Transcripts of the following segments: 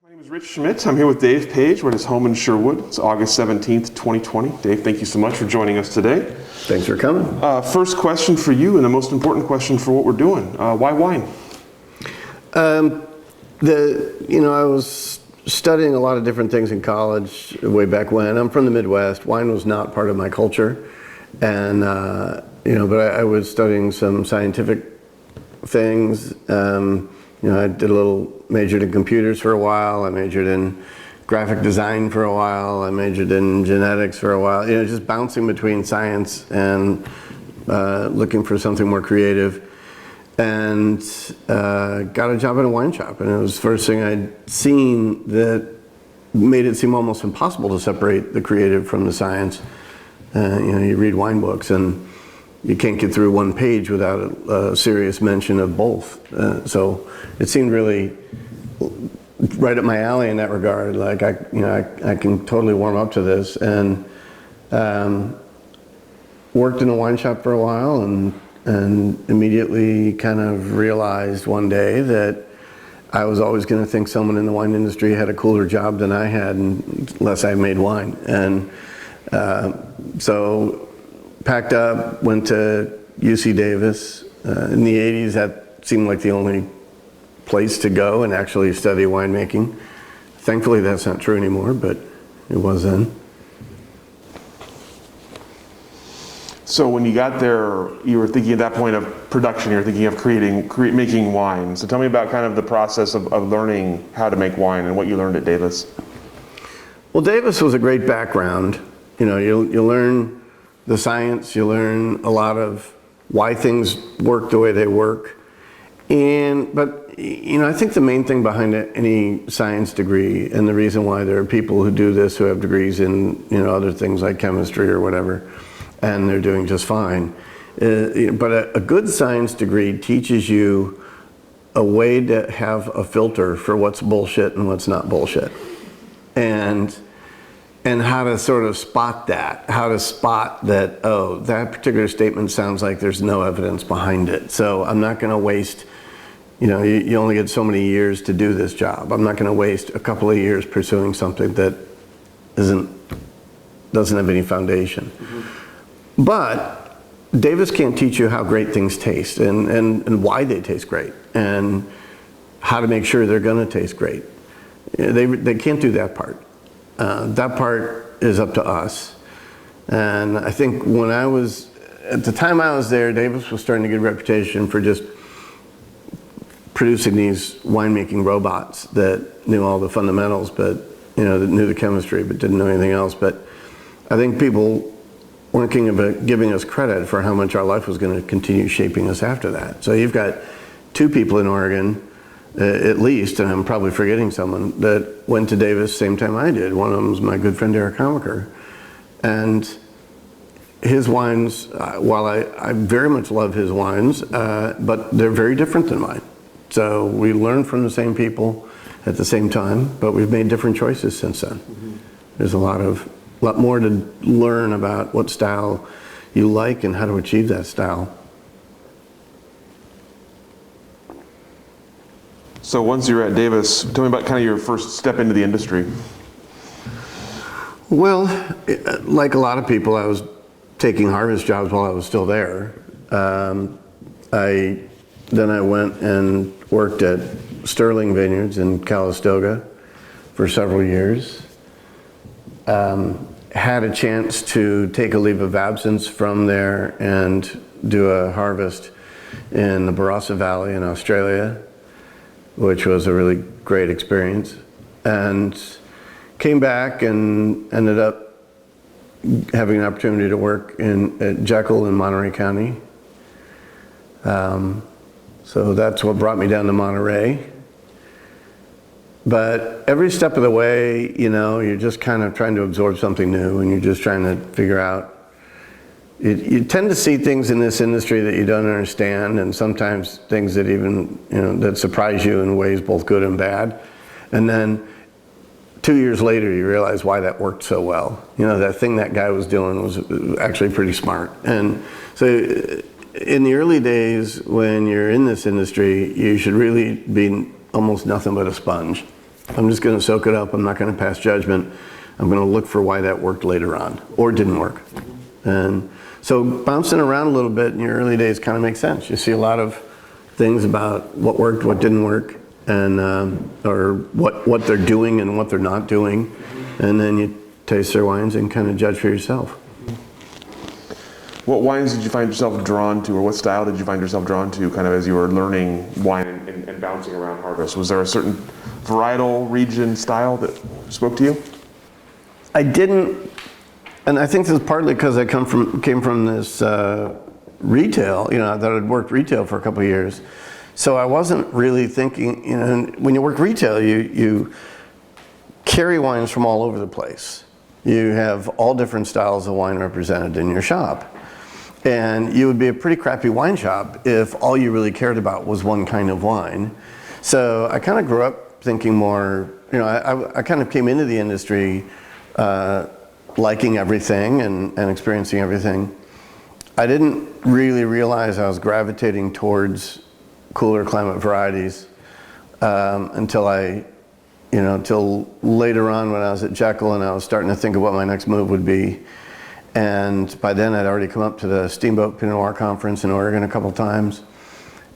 My name is Rich Schmidt. I'm here with Dave Paige. We're at his home in Sherwood. It's August 17th, 2020. Dave, thank you so much for joining us today. Thanks for coming. First question for you, and the most important question for what we're doing. Why wine? I was studying a lot of different things in college way back when. I'm from the Midwest. Wine was not part of my culture. And, but I was studying some scientific things. I did majored in computers for a while. I majored in graphic design for a while. I majored in genetics for a while. Just bouncing between science and looking for something more creative. And got a job in a wine shop. And it was the first thing I'd seen that made it seem almost impossible to separate the creative from the science. You read wine books and you can't get through one page without a serious mention of both. So it seemed really right up my alley in that regard. Like I can totally warm up to this, and worked in a wine shop for a while, and immediately kind of realized one day that I was always going to think someone in the wine industry had a cooler job than I had, unless I made wine. And so packed up, went to UC Davis. In the 80s, that seemed like the only place to go and actually study winemaking. Thankfully, that's not true anymore, but it was then. So when you got there, you were thinking at that point of production. You were thinking of making wine. So tell me about kind of the process of learning how to make wine and what you learned at Davis. Well, Davis was a great background. You learn the science, you learn a lot of why things work the way they work. But I think the main thing behind any science degree, and the reason why there are people who do this who have degrees in other things like chemistry or whatever, and they're doing just fine. But a good science degree teaches you a way to have a filter for what's bullshit and what's not bullshit. And how to sort of spot that, how to spot that, oh, that particular statement sounds like there's no evidence behind it. So I'm not going to waste, you only get so many years to do this job. I'm not going to waste a couple of years pursuing something that doesn't have any foundation. Mm-hmm. But Davis can't teach you how great things taste and why they taste great and how to make sure they're going to taste great. They can't do that part. That part is up to us. And I think at the time I was there, Davis was starting to get a reputation for just producing these winemaking robots that knew all the fundamentals, but, that knew the chemistry, but didn't know anything else. But I think people weren't giving us credit for how much our life was going to continue shaping us after that. So you've got two people in Oregon, at least, and I'm probably forgetting someone, that went to Davis same time I did. One of them was my good friend Eric Homaker. And his wines, while I very much love his wines, but they're very different than mine. So we learned from the same people at the same time, but we've made different choices since then. Mm-hmm. There's a lot more to learn about what style you like and how to achieve that style. So once you were at Davis, tell me about kind of your first step into the industry. Well, like a lot of people, I was taking harvest jobs while I was still there. Then I went and worked at Sterling Vineyards in Calistoga for several years. Had a chance to take a leave of absence from there and do a harvest in the Barossa Valley in Australia, which was a really great experience, and came back and ended up having an opportunity to work at Jekyll in Monterey County. So that's what brought me down to Monterey. But every step of the way, you're just kind of trying to absorb something new, and you're just trying to figure out. You tend to see things in this industry that you don't understand, and sometimes things that even, that surprise you in ways both good and bad. And then 2 years later, you realize why that worked so well. That thing that guy was doing was actually pretty smart. And so in the early days, when you're in this industry, you should really be almost nothing but a sponge. I'm just going to soak it up. I'm not going to pass judgment. I'm going to look for why that worked later on or didn't work. And so bouncing around a little bit in your early days kind of makes sense. You see a lot of things about what worked, what didn't work, and or what they're doing and what they're not doing. And then you taste their wines and kind of judge for yourself. What wines did you find yourself drawn to, or what style did you find yourself drawn to kind of as you were learning wine and bouncing around harvest? Was there a certain varietal, region, style that spoke to you? I didn't, and I think this is partly because I came from this retail, that I'd worked retail for a couple of years. So I wasn't really thinking, when you work retail, you carry wines from all over the place. You have all different styles of wine represented in your shop. And you would be a pretty crappy wine shop if all you really cared about was one kind of wine. So I kind of grew up thinking more, I kind of came into the industry liking everything and experiencing everything. I didn't really realize I was gravitating towards cooler climate varieties until till later on when I was at Jekyll and I was starting to think of what my next move would be. And by then I'd already come up to the Steamboat Pinot Noir conference in Oregon a couple times.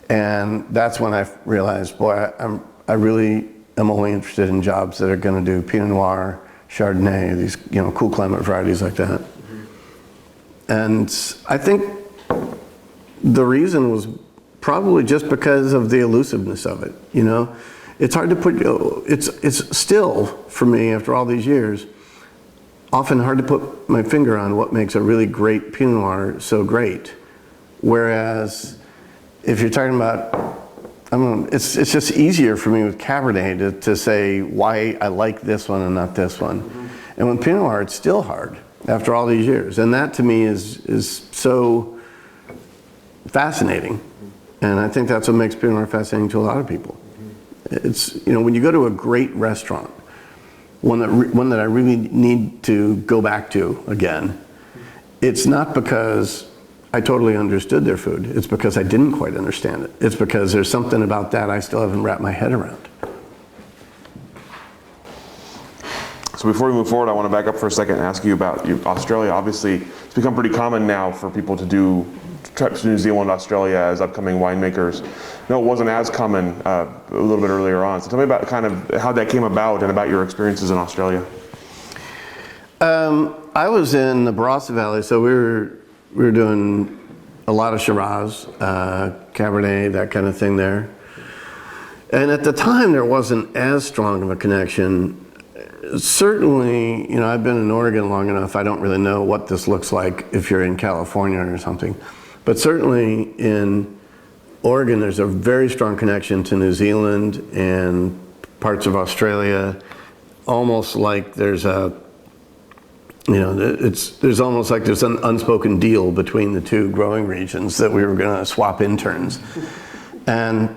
And that's when I realized, boy, I really am only interested in jobs that are going to do Pinot Noir, Chardonnay, these cool climate varieties like that. And I think the reason was probably just because of the elusiveness of it. It's hard to put. It's still, for me after all these years, often hard to put my finger on what makes a really great Pinot Noir so great. Whereas if you're talking about, it's just easier for me with Cabernet to say why I like this one and not this one. And with Pinot Noir, it's still hard after all these years. And that to me is so fascinating. And I think that's what makes Pinot Noir fascinating to a lot of people. It's, when you go to a great restaurant, one that I really need to go back to again, it's not because I totally understood their food. It's because I didn't quite understand it. It's because there's something about that I still haven't wrapped my head around. So before we move forward, I want to back up for a second and ask you about Australia. Obviously, it's become pretty common now for people to do trips to New Zealand, Australia as upcoming winemakers. No, it wasn't as common a little bit earlier on. So tell me about kind of how that came about and about your experiences in Australia. I was in the Barossa Valley, so we were doing a lot of Shiraz, Cabernet, that kind of thing there. And at the time, there wasn't as strong of a connection. Certainly, I've been in Oregon long enough, I don't really know what this looks like if you're in California or something. But certainly in Oregon, there's a very strong connection to New Zealand and parts of Australia. Almost like there's there's almost like there's an unspoken deal between the two growing regions that we were going to swap interns. And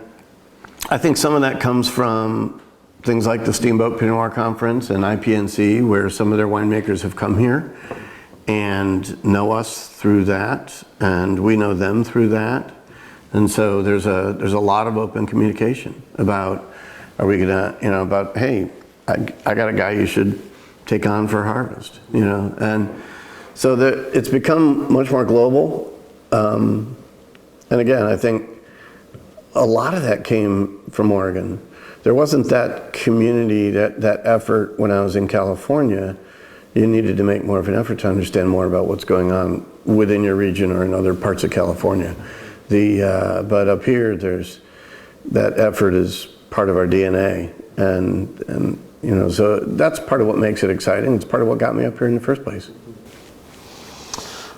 I think some of that comes from things like the Steamboat Pinot Noir Conference and IPNC, where some of their winemakers have come here and know us through that, and we know them through that. And so there's a lot of open communication about, hey, I got a guy you should take on for harvest, and so it's become much more global. And again, I think a lot of that came from Oregon. There wasn't that community, that effort when I was in California. You needed to make more of an effort to understand more about what's going on within your region or in other parts of California. But up here, that effort is part of our DNA, and so that's part of what makes it exciting. It's part of what got me up here in the first place.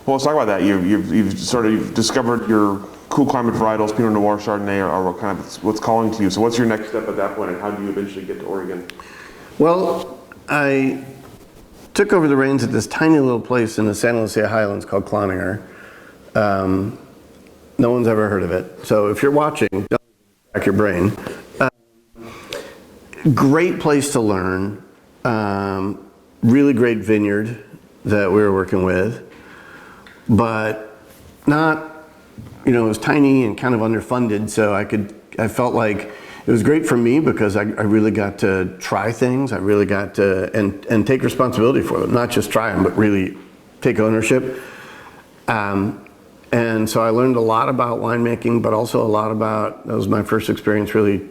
Well, let's talk about that. You've sort of discovered your cool climate varietals, Pinot Noir, Chardonnay, are what's calling to you. So what's your next step at that point, and how do you eventually get to Oregon? Well, I took over the reins at this tiny little place in the Santa Lucia Highlands called Cloninger. No one's ever heard of it. So if you're watching, don't crack your brain. Great place to learn. Really great vineyard that we were working with, but not, it was tiny and kind of underfunded. So I felt like it it was great for me because I really got to try things. I really got to, and take responsibility for them, not just try them, but really take ownership. And so I learned a lot about winemaking, but also a lot about, that was my first experience really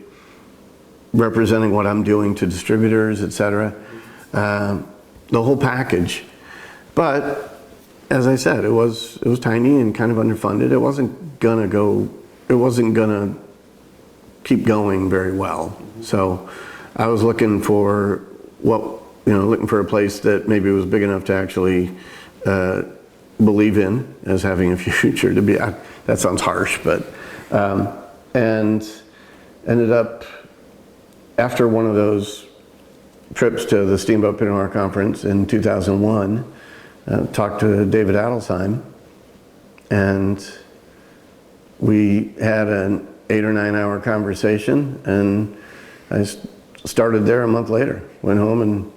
representing what I'm doing to distributors, et cetera. The whole package. But as I said, it was tiny and kind of underfunded. It wasn't gonna keep going very well. So I was looking for looking for a place that maybe was big enough to actually believe in as having a future. To be, that sounds harsh, but and ended up, after one of those trips to the Steamboat Pinot Noir Conference in 2001, talked to David Adelsheim, and we had an 8 or 9 hour conversation, and I started there a month later, went home and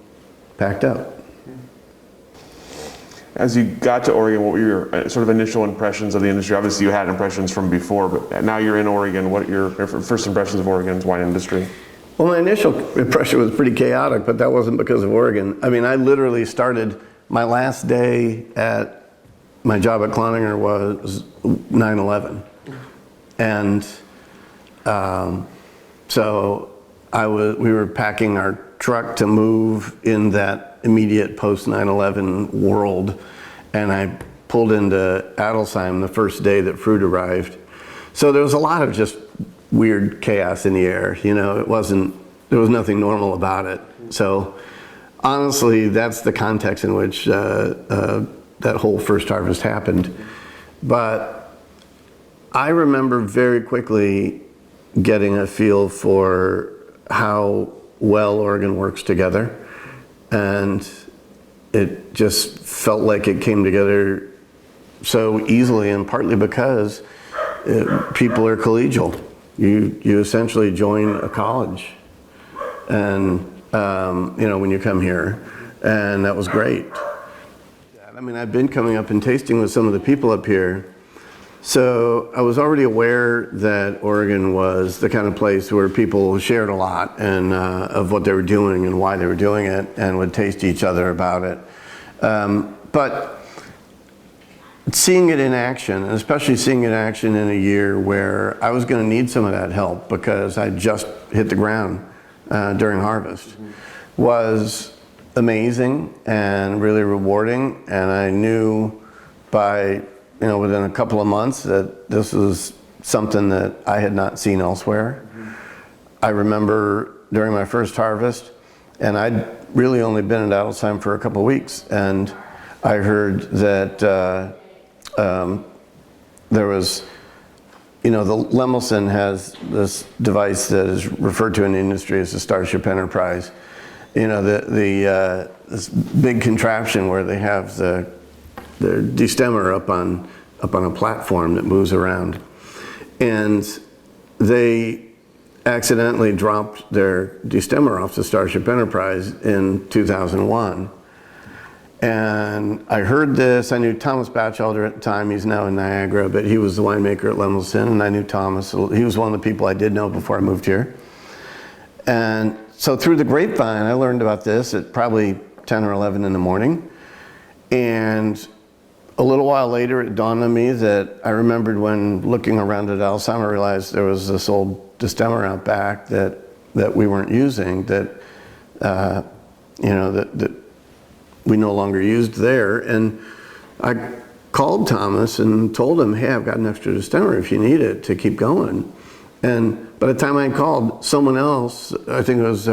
packed up. As you got to Oregon, what were your sort of initial impressions of the industry? Obviously you had impressions from before, but now you're in Oregon. What are your first impressions of Oregon's wine industry? Well, my initial impression was pretty chaotic, but that wasn't because of Oregon. I mean, I literally started, my last day at my job at Cloninger was 9/11. And so we were packing our truck to move in that immediate post 9/11 world, and I pulled into Adelsheim the first day that fruit arrived. So there was a lot of just weird chaos in the air. There was nothing normal about it. So honestly, that's the context in which that whole first harvest happened. But I remember very quickly getting a feel for how well Oregon works together. And it just felt like it came together so easily, and partly because people are collegial. You essentially join a college, and when you come here, and that was great. I mean, I've been coming up and tasting with some of the people up here, so I was already aware that Oregon was the kind of place where people shared a lot and of what they were doing and why they were doing it, and would taste each other about it. But seeing it in action, and especially seeing it in action in a year where I was going to need some of that help because I just hit the ground during harvest, was amazing and really rewarding. And I knew by within a couple of months that this was something that I had not seen elsewhere. I remember during my first harvest, and I'd really only been at Adelsheim for a couple of weeks, and I heard that there was, the Lemelson has this device that is referred to in the industry as the Starship Enterprise. This big contraption where they have the destemmer up on a platform that moves around, and they accidentally dropped their destemmer off the Starship Enterprise in 2001. And I heard this. I knew Thomas Batchelder at the time. He's now in Niagara, but he was the winemaker at Lemelson, and I knew Thomas. He was one of the people I did know before I moved here. And so through the grapevine, I learned about this at probably 10 or 11 in the morning. And a little while later, it dawned on me that I remembered when looking around at Adelsheim, I realized there was this old destemmer out back that we weren't using, that we no longer used there. And I called Thomas and told him, hey, I've got an extra destemmer if you need it to keep going. And by the time I called, someone else, I think it was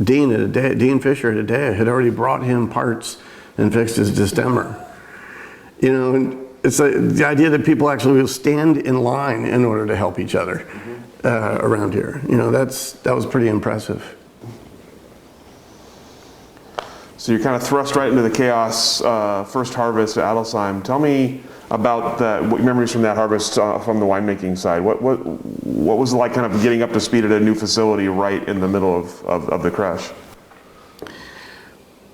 Dean Fisher at Adea, had already brought him parts and fixed his destemmer. And it's the idea that people actually will stand in line in order to help each other around here. That was pretty impressive. So you're kind of thrust right into the chaos first harvest at Adelsheim. Tell me about what memories from that harvest from the winemaking side. What was it like kind of getting up to speed at a new facility right in the middle of the crush?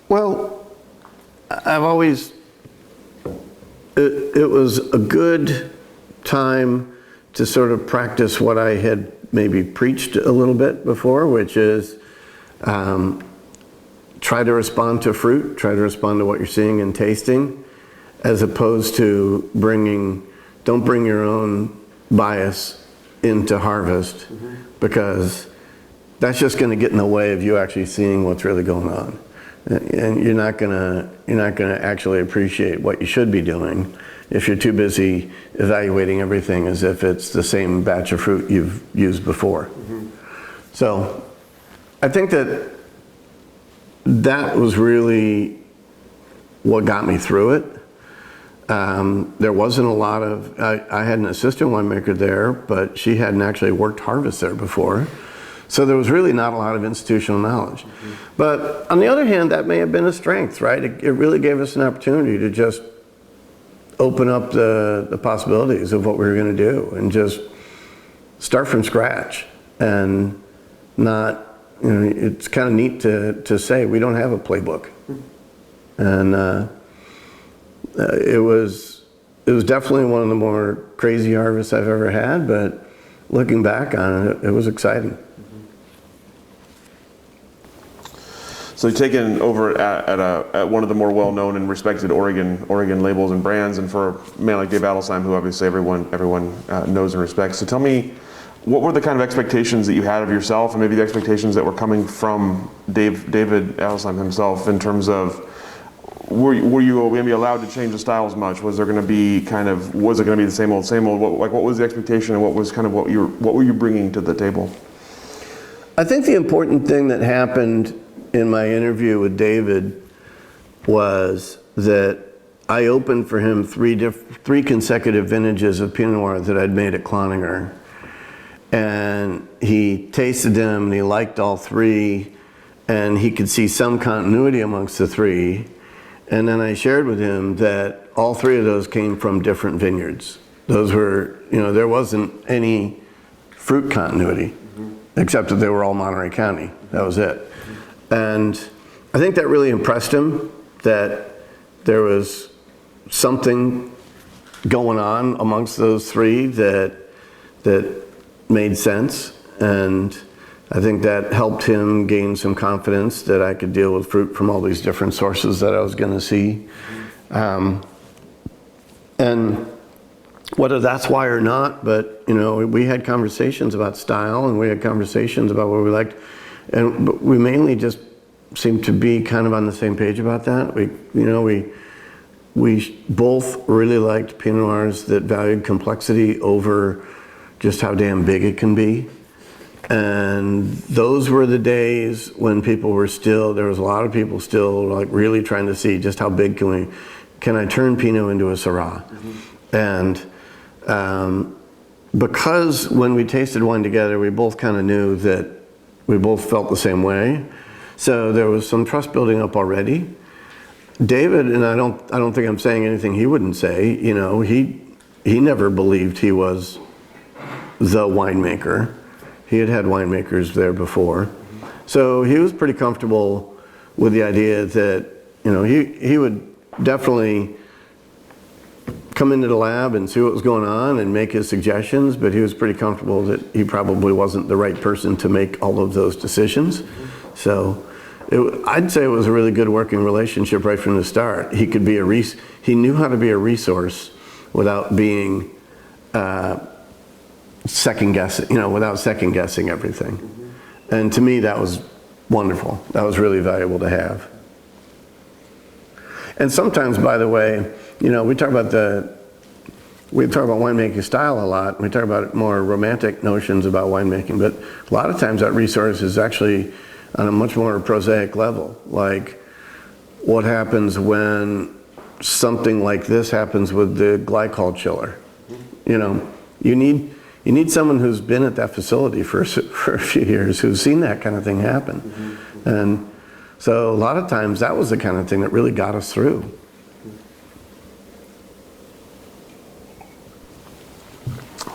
Well, I've always, it was a good time to sort of practice what I had maybe preached a little bit before, which is try to respond to fruit, try to respond to what you're seeing and tasting, as opposed to don't bring your own bias into harvest, because that's just going to get in the way of you actually seeing what's really going on. And you're not gonna actually appreciate what you should be doing if you're too busy evaluating everything as if it's the same batch of fruit you've used before. So I think that was really what got me through it. There wasn't a lot of, I had an assistant winemaker there, but she hadn't actually worked harvest there before. So there was really not a lot of institutional knowledge. But on the other hand, that may have been a strength, right? It really gave us an opportunity to just open up the possibilities of what we were going to do and just start from scratch. And not, it's kind of neat to say we don't have a playbook. And it was definitely one of the more crazy harvests I've ever had, but looking back on it, it was exciting. So you've taken over at one of the more well-known and respected Oregon labels and brands, and for a man like David Adelsheim, who obviously everyone knows and respects. So tell me, what were the kind of expectations that you had of yourself, and maybe the expectations that were coming from David Adelsheim himself, in terms of were you maybe allowed to change the style as much? Was it going to be the same old? What was the expectation, and what was kind of what were you bringing to the table? I think the important thing that happened in my interview with David was that I opened for him three consecutive vintages of Pinot Noir that I'd made at Cloninger. And he tasted them and he liked all three, and he could see some continuity amongst the three. And then I shared with him that all three of those came from different vineyards. Those were, there wasn't any fruit continuity, except that they were all Monterey County. That was it. And I think that really impressed him, that there was something going on amongst those three that made sense. And I think that helped him gain some confidence that I could deal with fruit from all these different sources that I was going to see. And whether that's why or not, but we had conversations about style, and we had conversations about what we liked. But we mainly just seemed to be kind of on the same page about that. We both really liked Pinot Noirs that valued complexity over just how damn big it can be. And those were the days when there was a lot of people still like really trying to see just how big can I turn Pinot into a Syrah? And because when we tasted wine together, we both kind of knew that we both felt the same way. So there was some trust building up already. David, and I don't think I'm saying anything he wouldn't say, he never believed he was the winemaker. He had winemakers there before. So he was pretty comfortable with the idea that, he would definitely come into the lab and see what was going on and make his suggestions, but he was pretty comfortable that he probably wasn't the right person to make all of those decisions. So I'd say it was a really good working relationship right from the start. He knew how to be a resource without being second guessing everything. And to me, that was wonderful. That was really valuable to have. And sometimes, by the way, we talk about winemaking style a lot. We talk about more romantic notions about winemaking, but a lot of times that resource is actually on a much more prosaic level. Like, what happens when something like this happens with the glycol chiller? You need someone who's been at that facility for a few years, who's seen that kind of thing happen. And so a lot of times that was the kind of thing that really got us through.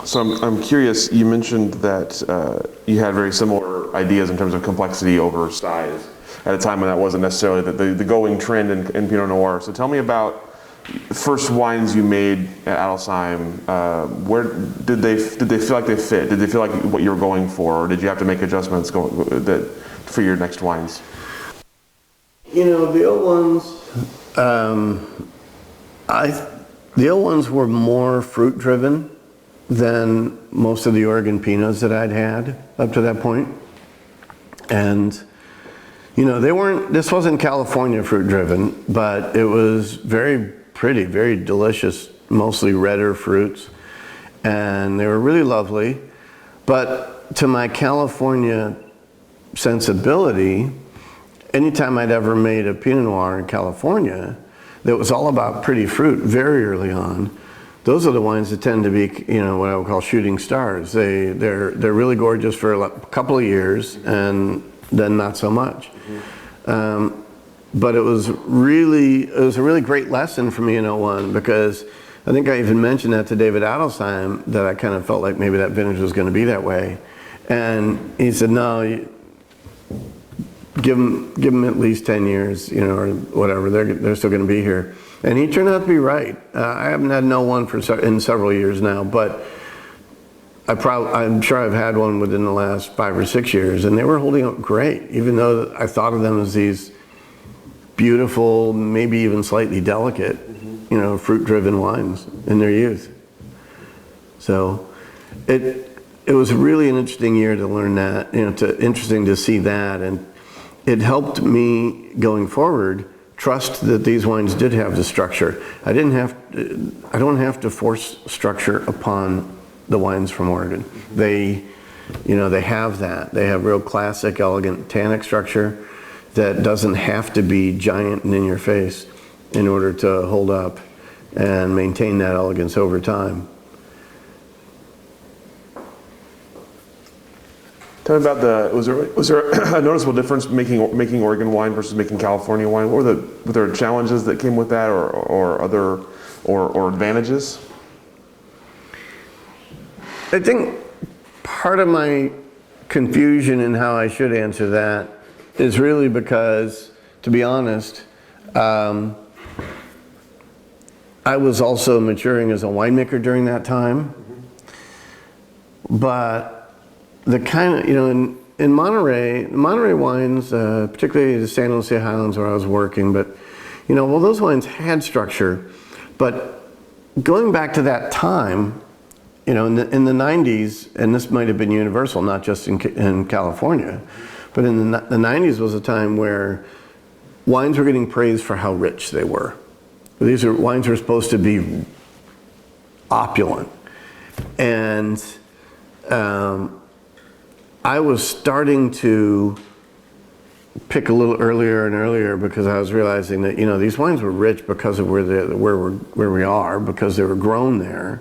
So I'm curious, you mentioned that you had very similar ideas in terms of complexity over size at a time when that wasn't necessarily the going trend in Pinot Noir. So tell me about first wines you made at Adelsheim, where did they feel like they fit? Did they feel like what you were going for, or did you have to make adjustments for your next wines? The old ones were more fruit driven than most of the Oregon Pinots that I'd had up to that point. And this wasn't California fruit driven, but it was very pretty, very delicious, mostly redder fruits. And they were really lovely. But to my California sensibility, anytime I'd ever made a Pinot Noir in California that was all about pretty fruit very early on, those are the wines that tend to be, what I would call shooting stars. They're really gorgeous for a couple of years and then not so much. But it was a really great lesson for me in '01, because I think I even mentioned that to David Adelsheim, that I kind of felt like maybe that vintage was going to be that way. And he said, no, give them at least 10 years, or whatever, they're still going to be here. And he turned out to be right. I haven't had one in several years now, but I'm sure I've had one within the last 5 or 6 years, and they were holding up great, even though I thought of them as these beautiful, maybe even slightly delicate, fruit-driven wines in their youth. So it was really an interesting year to learn that, interesting to see that, and it helped me going forward trust that these wines did have the structure. I don't have to force structure upon the wines from Oregon. They have that. They have real classic, elegant tannic structure that doesn't have to be giant and in your face in order to hold up and maintain that elegance over time. Tell me about was there a noticeable difference making Oregon wine versus making California wine? Were there challenges that came with that, or advantages? I think part of my confusion in how I should answer that is really because, to be honest, I was also maturing as a winemaker during that time. But the kind of, in Monterey wines, particularly the San Jose Highlands where I was working, but, those wines had structure. But going back to that time, in the 90s, and this might have been universal, not just in California, but in the 90s was a time where wines were getting praised for how rich they were. Wines were supposed to be opulent. And I was starting to pick a little earlier and earlier, because I was realizing that, these wines were rich because of where we are, because they were grown there.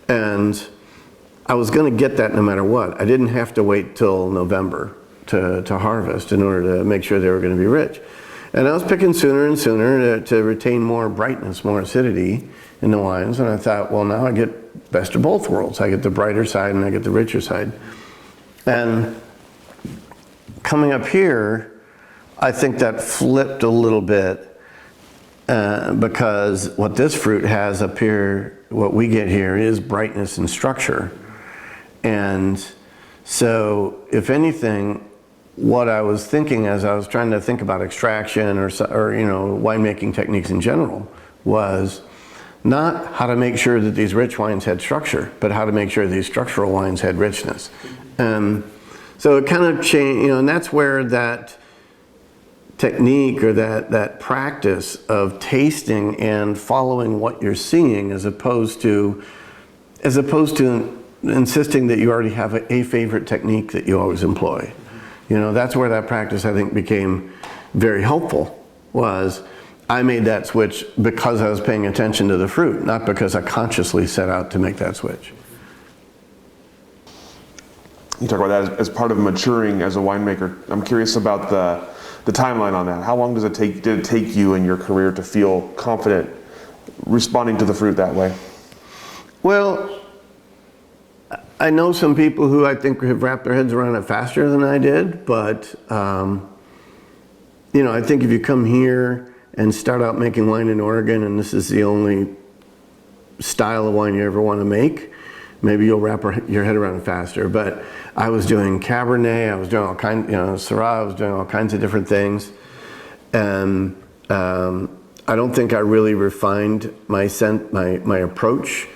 And I was going to get that no matter what. I didn't have to wait till November to harvest in order to make sure they were going to be rich. And I was picking sooner and sooner to retain more brightness, more acidity in the wines. And I thought, well, now I get best of both worlds. I get the brighter side and I get the richer side. And coming up here, I think that flipped a little bit, because what this fruit has up here, what we get here, is brightness and structure. And so, if anything, what I was thinking as I was trying to think about extraction or winemaking techniques in general was not how to make sure that these rich wines had structure, but how to make sure these structural wines had richness. So it kind of changed, and that's where that technique or that practice of tasting and following what you're seeing, as opposed to insisting that you already have a favorite technique that you always employ. That's where that practice, I think, became very helpful. Was I made that switch because I was paying attention to the fruit, not because I consciously set out to make that switch. You talk about that as part of maturing as a winemaker. I'm curious about the timeline on that. How long did it take you in your career to feel confident responding to the fruit that way? Well, I know some people who I think have wrapped their heads around it faster than I did, but I think if you come here and start out making wine in Oregon, and this is the only style of wine you ever want to make, maybe you'll wrap your head around it faster. But I was doing Cabernet, I was doing all kinds, Syrah, I was doing all kinds of different things. And I don't think I really refined my approach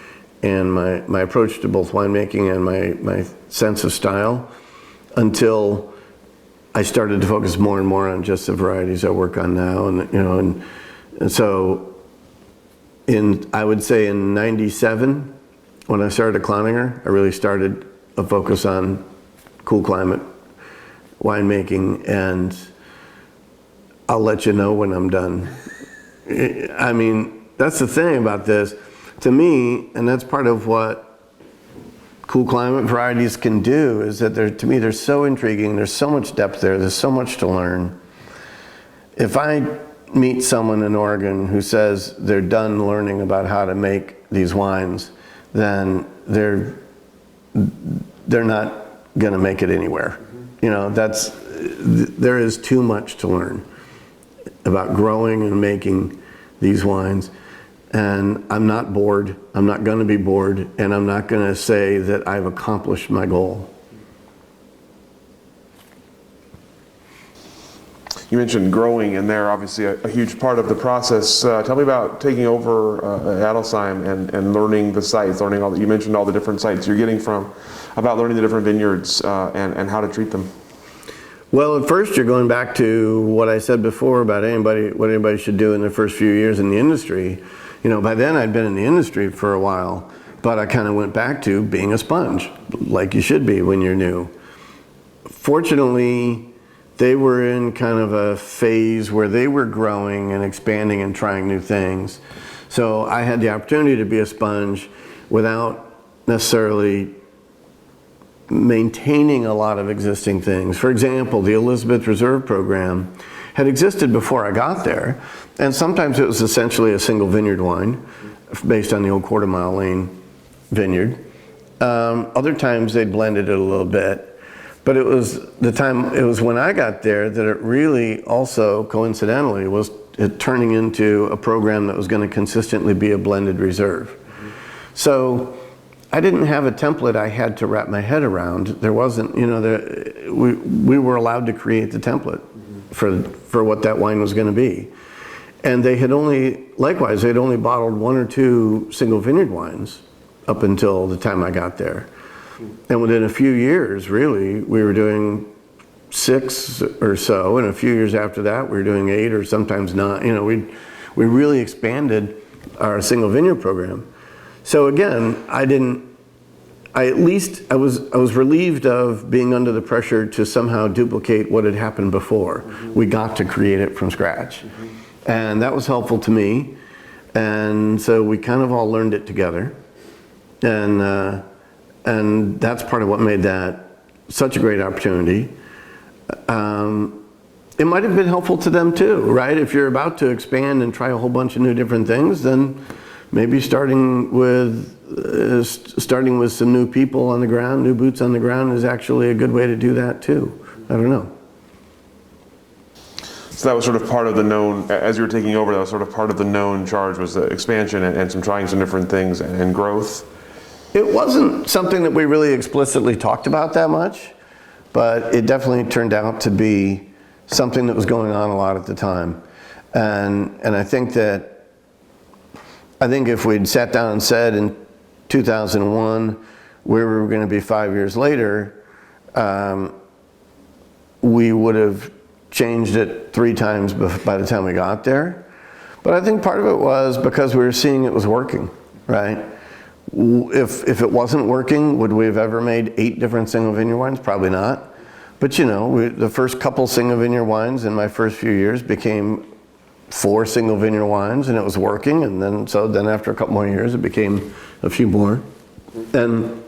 and my approach to both winemaking and my sense of style until I started to focus more and more on just the varieties I work on now. And so I would say in '97, when I started at Cloninger, I really started a focus on cool climate winemaking, and I'll let you know when I'm done. I mean, that's the thing about this. To me, and that's part of what cool climate varieties can do, is that to me, they're so intriguing. There's so much depth there. There's so much to learn. If I meet someone in Oregon who says they're done learning about how to make these wines, then they're not going to make it anywhere. There is too much to learn about growing and making these wines. And I'm not bored. I'm not going to be bored. And I'm not going to say that I've accomplished my goal. You mentioned growing, and they're obviously a huge part of the process. Tell me about taking over Adelsheim and learning the sites, learning all that. You mentioned all the different sites you're getting from, about learning the different vineyards and how to treat them. Well, at first you're going back to what I said before about what anybody should do in their first few years in the industry. By then I'd been in the industry for a while, but I kind of went back to being a sponge, like you should be when you're new. Fortunately, they were in kind of a phase where they were growing and expanding and trying new things. So I had the opportunity to be a sponge without necessarily maintaining a lot of existing things. For example, the Elizabeth Reserve program had existed before I got there, and sometimes it was essentially a single vineyard wine based on the old Quarter Mile Lane vineyard. Other times they blended it a little bit, but it was when I got there that it really also coincidentally was turning into a program that was going to consistently be a blended reserve. So I didn't have a template I had to wrap my head around. There wasn't, we were allowed to create the template for what that wine was going to be. And they'd only bottled 1 or 2 single vineyard wines up until the time I got there. And within a few years, really, we were doing 6 or so, and a few years after that, we were doing 8 or sometimes 9. We really expanded our single vineyard program. So again, I was relieved of being under the pressure to somehow duplicate what had happened before. We got to create it from scratch. And that was helpful to me. And so we kind of all learned it together. And that's part of what made that such a great opportunity. It might have been helpful to them too, right? If you're about to expand and try a whole bunch of new different things, then maybe starting with some new people on the ground, new boots on the ground, is actually a good way to do that too. I don't know. So that was sort of part of the known, as you were taking over, that was sort of part of the known charge, was the expansion and trying some different things and growth. It wasn't something that we really explicitly talked about that much, but it definitely turned out to be something that was going on a lot at the time. And I think if we'd sat down and said in 2001 where we were going to be 5 years later, we would have changed it 3 times by the time we got there. But I think part of it was because we were seeing it was working, right? If it wasn't working, would we have ever made 8 different single vineyard wines? Probably not. But the first couple single vineyard wines in my first few years became 4 single vineyard wines, and it was working. And then after a couple more years, it became a few more. And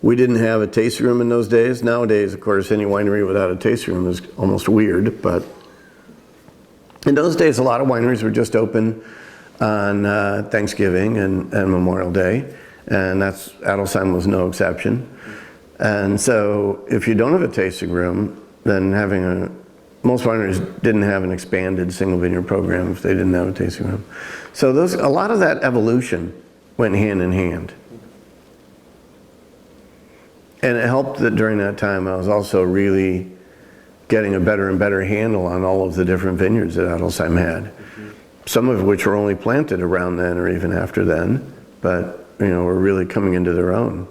we didn't have a tasting room in those days. Nowadays, of course, any winery without a tasting room is almost weird. But in those days, a lot of wineries were just open on Thanksgiving and Memorial Day, and Adelsheim was no exception. And so if you don't have a tasting room, then having most wineries didn't have an expanded single vineyard program if they didn't have a tasting room. So a lot of that evolution went hand in hand. And it helped that during that time I was also really getting a better and better handle on all of the different vineyards that Adelsheim had. Some of which were only planted around then or even after then, but were really coming into their own.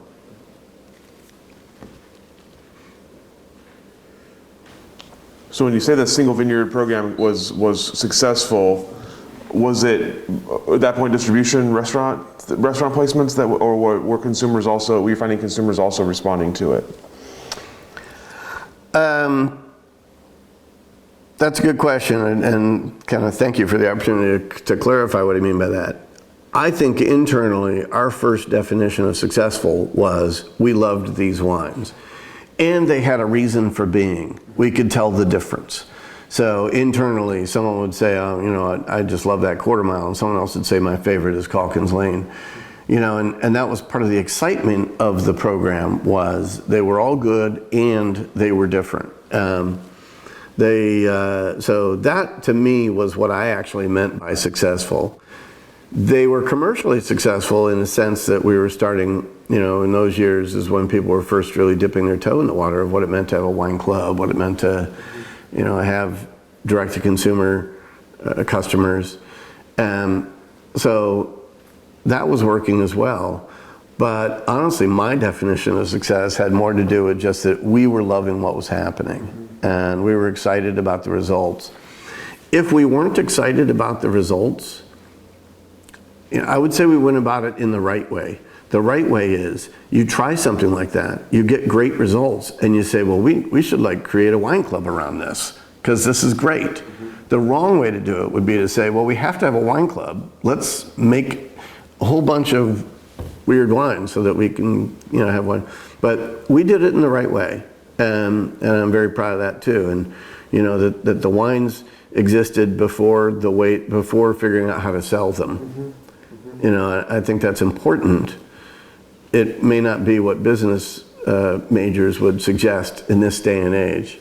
So when you say the single vineyard program was successful, was it at that point distribution, restaurant placements that, or were consumers also? Were you finding consumers also responding to it? That's a good question, and kind of thank you for the opportunity to clarify what I mean by that. I think internally, our first definition of successful was we loved these wines. And they had a reason for being. We could tell the difference. So internally, someone would say, I just love that quarter mile, and someone else would say my favorite is Calkins Lane. And that was part of the excitement of the program, was they were all good and they were different. So that to me was what I actually meant by successful. They were commercially successful in the sense that we were starting, in those years is when people were first really dipping their toe in the water of what it meant to have a wine club, what it meant to, have direct-to-consumer customers. So that was working as well. But honestly, my definition of success had more to do with just that we were loving what was happening and we were excited about the results. If we weren't excited about the results, I would say we went about it in the right way. The right way is you try something like that, you get great results, and you say, well, we should create a wine club around this because this is great. The wrong way to do it would be to say, well, we have to have a wine club. Let's make a whole bunch of weird wines so that we can, have one. But we did it in the right way, and I'm very proud of that too. And that the wines existed before figuring out how to sell them. I think that's important. It may not be what business majors would suggest in this day and age,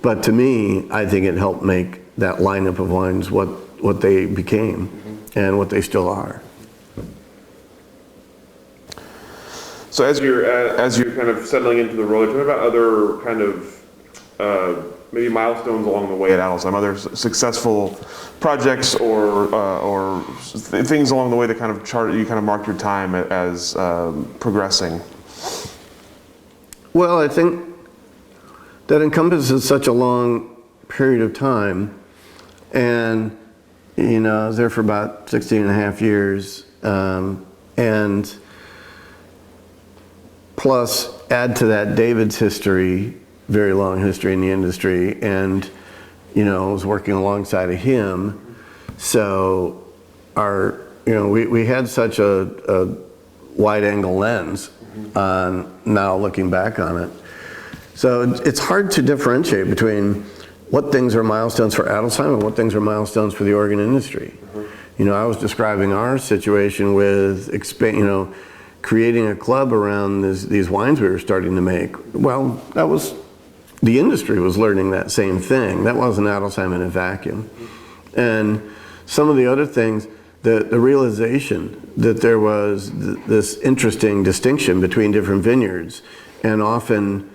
but to me, I think it helped make that lineup of wines what they became and what they still are. So as you're kind of settling into the role, tell me about other kind of maybe milestones along the way at Adelsheim, other successful projects or things along the way that kind of marked your time as progressing. Well, I think that encompasses such a long period of time, and I was there for about 16 and a half years, and plus add to that David's history, very long history in the industry, and I was working alongside of him. So we had such a wide angle lens on now looking back on it. So it's hard to differentiate between what things are milestones for Adelsheim and what things are milestones for the Oregon industry. I was describing our situation with creating a club around these wines we were starting to make. Well, the industry was learning that same thing. That wasn't Adelsheim in a vacuum. And some of the other things, the realization that there was this interesting distinction between different vineyards and often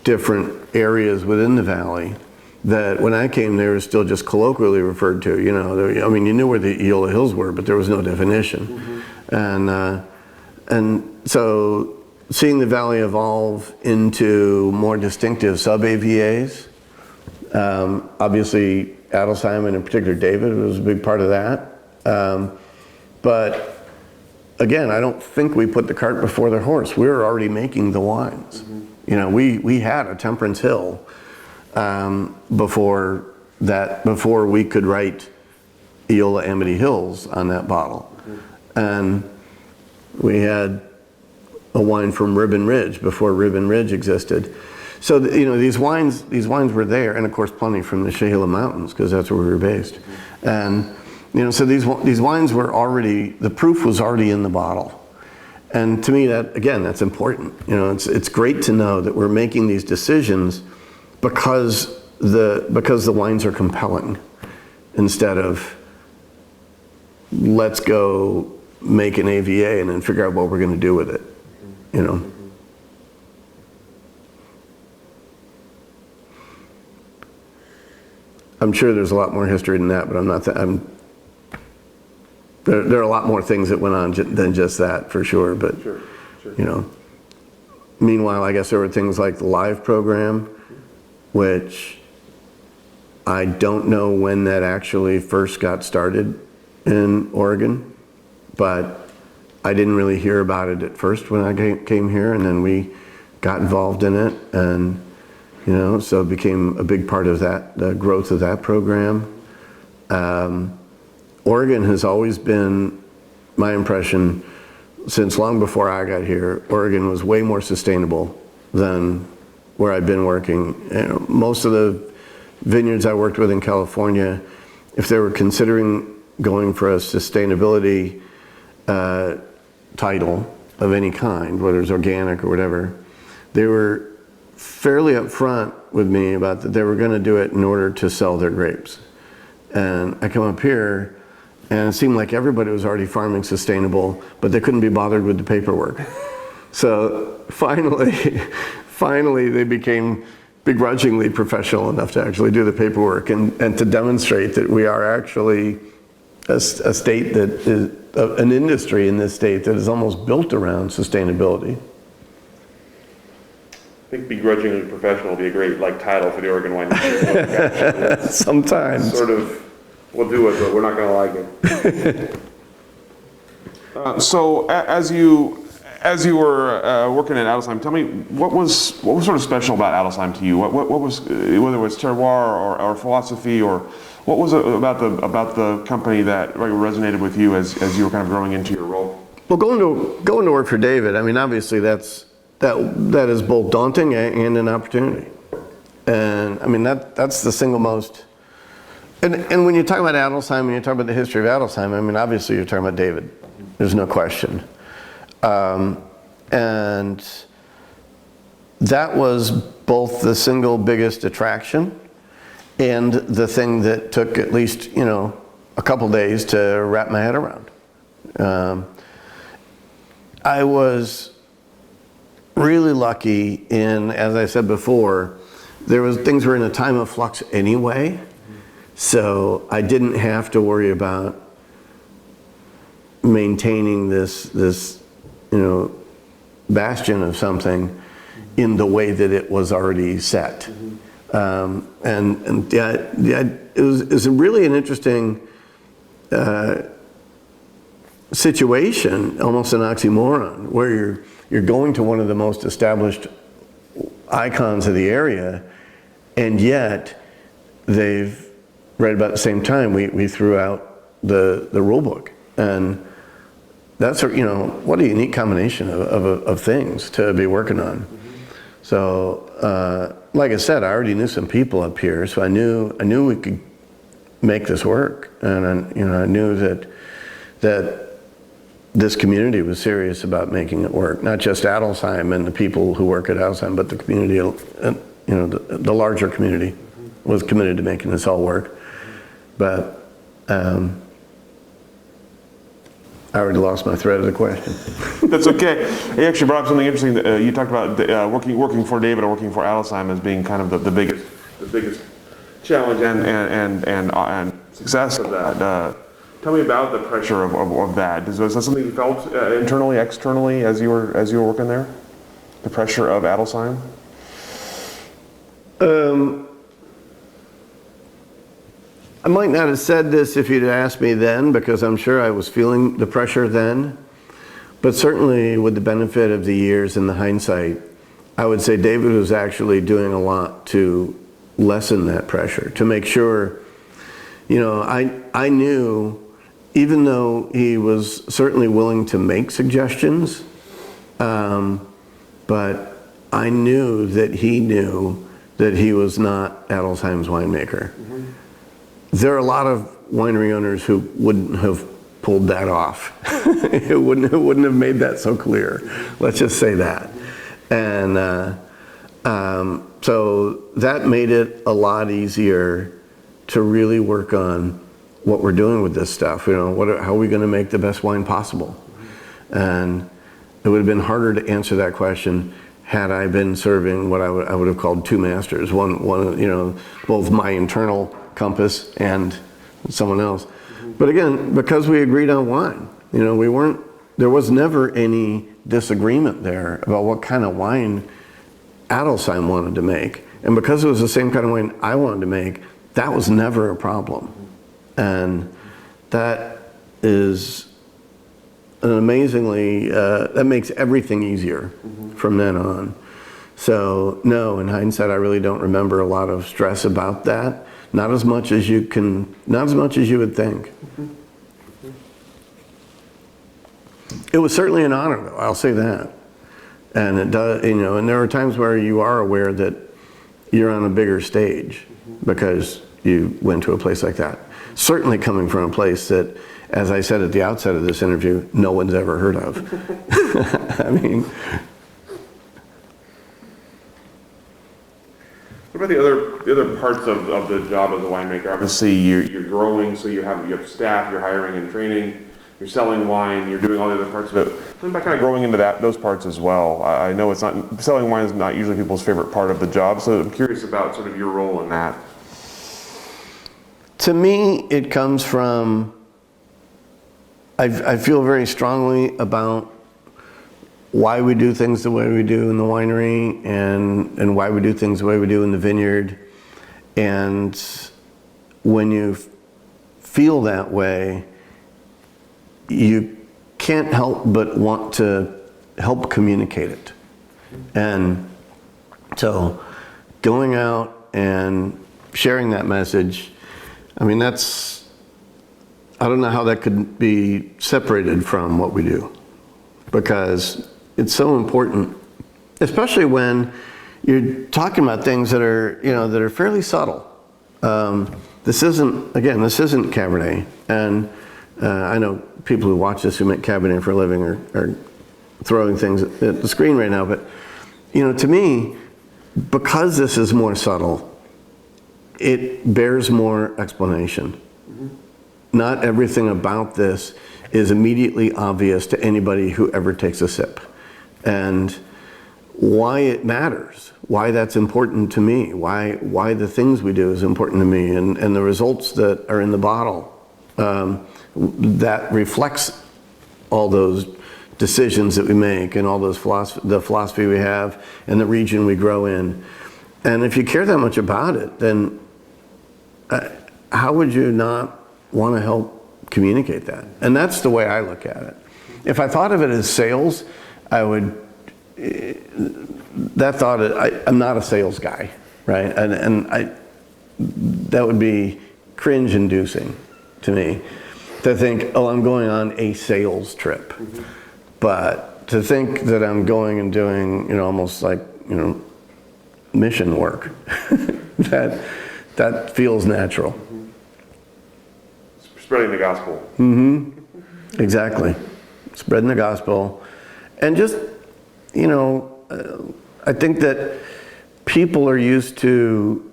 different areas within the valley, that when I came there was still just colloquially referred to. You knew where the Eola Hills were, but there was no definition. And so seeing the valley evolve into more distinctive sub-AVAs, obviously Adelsheim and in particular David was a big part of that. But again, I don't think we put the cart before the horse. We were already making the wines. We had a Temperance Hill before we could write Eola Amity Hills on that bottle. And we had a wine from Ribbon Ridge before Ribbon Ridge existed. So these wines were there, and of course plenty from the Chehalem Mountains because that's where we were based. And so these wines were already, the proof was already in the bottle. And to me, that's important. It's great to know that we're making these decisions because because the wines are compelling, instead of let's go make an AVA and then figure out what we're going to do with it, you know. I'm sure there's a lot more history than that, but I'm not. There are a lot more things that went on than just that, for sure. But Sure. you know, meanwhile, I guess there were things like the live program, which I don't know when that actually first got started in Oregon, but I didn't really hear about it at first when I came here, and then we got involved in it, and you know, so it became a big part of that, the growth of that program. Oregon has always been, my impression, since long before I got here, Oregon was way more sustainable than where I've been working. You know, most of the vineyards I worked with in California, if they were considering going for a sustainability title of any kind, whether it's organic or whatever, they were fairly upfront with me about that they were going to do it in order to sell their grapes. And I come up here, and it seemed like everybody was already farming sustainable, but they couldn't be bothered with the paperwork. So finally they became begrudgingly professional enough to actually do the paperwork and to demonstrate that we are actually a state that is, an industry in this state that is almost built around sustainability. I think begrudgingly professional would be a great title for the Oregon Wine Industry. Sometimes. Sort of, we'll do it, but we're not going to like it. So as you were working at Adelsheim, tell me what was sort of special about Adelsheim to you? What was, whether it was terroir or philosophy, or what was it about the company that resonated with you as you were kind of growing into your role? Well, going to work for David, I mean, obviously that is both daunting and an opportunity. And I mean, that's the single most, and when you talk about Adelsheim and you talk about the history of Adelsheim, I mean, obviously you're talking about David. There's no question. And that was both the single biggest attraction and the thing that took at least, you know, a couple days to wrap my head around. I was really lucky in, as I said before, things were in a time of flux anyway, so I didn't have to worry about maintaining this you know, bastion of something in the way that it was already set. It was really an interesting situation, almost an oxymoron, where you're going to one of the most established icons of the area, and yet they've, right about the same time, we threw out the rule book. And that's, you know, what a unique combination of things to be working on. So, like I said, I already knew some people up here, so I knew we could make this work, and you know, I knew that this community was serious about making it work. Not just Adelsheim and the people who work at Adelsheim, but the community, you know, the larger community was committed to making this all work. But I already lost my thread of the question. That's okay. You actually brought up something interesting. That, you talked about working for David or working for Adelsheim as being kind of the biggest challenge and success of that. Tell me about the pressure of that. Was that something you felt internally, externally, as you were working there? The pressure of Adelsheim? I might not have said this if you'd asked me then, because I'm sure I was feeling the pressure then. But certainly with the benefit of the years and the hindsight, I would say David was actually doing a lot to lessen that pressure, to make sure, you know, I knew, even though he was certainly willing to make suggestions, but I knew that he was not Adelsheim's winemaker. There are a lot of winery owners who wouldn't have pulled that off. It wouldn't have made that so clear. Let's just say that. And So that made it a lot easier to really work on what we're doing with this stuff. You know, how are we going to make the best wine possible? And it would have been harder to answer that question had I been serving what I would have called two masters. One, you know, both my internal compass and someone else. But again, because we agreed on wine, you know, there was never any disagreement there about what kind of wine Adelsheim wanted to make. And because it was the same kind of wine I wanted to make, that was never a problem. And that is an amazingly, that makes everything easier from then on. So no, in hindsight, I really don't remember a lot of stress about that. Not as much as you would think. It was certainly an honor, though, I'll say that. And it does, you know, and there are times where you are aware that you're on a bigger stage because you went to a place like that. Certainly coming from a place that, as I said at the outset of this interview, no one's ever heard of. I mean. What about the other parts of the job as a winemaker? Obviously, you're growing, so you have staff, you're hiring and training, you're selling wine, you're doing all the other parts of it. Think about kind of growing into those parts as well. I know it's not, selling wine is not usually people's favorite part of the job, so I'm curious about sort of your role in that. To me, it comes from, I feel very strongly about why we do things the way we do in the winery and why we do things the way we do in the vineyard. And when you feel that way, you can't help but want to help communicate it. And so going out and sharing that message, I mean, I don't know how that could be separated from what we do, because it's so important, especially when you're talking about things that are fairly subtle. This isn't Cabernet, and I know people who watch this who make Cabernet for a living are throwing things at the screen right now, but you know, to me, because this is more subtle, it bears more explanation. Not everything about this is immediately obvious to anybody who ever takes a sip. And why it matters, why that's important to me, why the things we do is important to me, and the results that are in the bottle that reflects all those decisions that we make and all those the philosophy we have and the region we grow in. And if you care that much about it, then how would you not want to help communicate that? And that's the way I look at it. If I thought of it as sales, I'm not a sales guy, right? And that would be cringe-inducing to me to think, oh, I'm going on a sales trip. But to think that I'm going and doing, you know, almost like, you know, mission work, that feels natural. Spreading the gospel. Exactly. Spreading the gospel. And just, you know, I think that people are used to,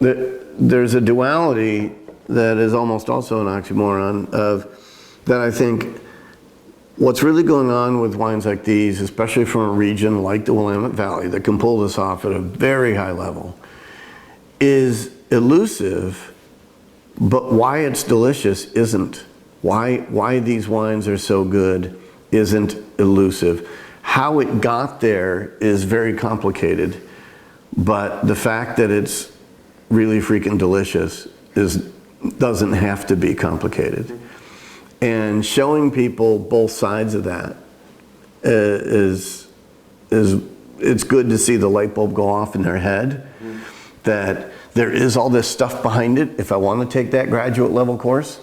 there's a duality that is almost also an oxymoron that I think what's really going on with wines like these, especially from a region like the Willamette Valley that can pull this off at a very high level, is elusive, but why it's delicious isn't. Why these wines are so good isn't elusive. How it got there is very complicated, but the fact that it's really freaking delicious doesn't have to be complicated. And showing people both sides of that it's good to see the light bulb go off in their head, that there is all this stuff behind it if I want to take that graduate level course,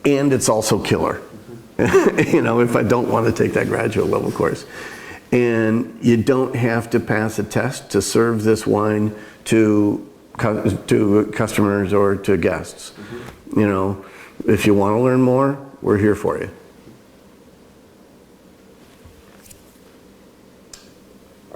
and it's also killer. You know, if I don't want to take that graduate level course. And you don't have to pass a test to serve this wine to customers or to guests. You know, if you want to learn more, we're here for you.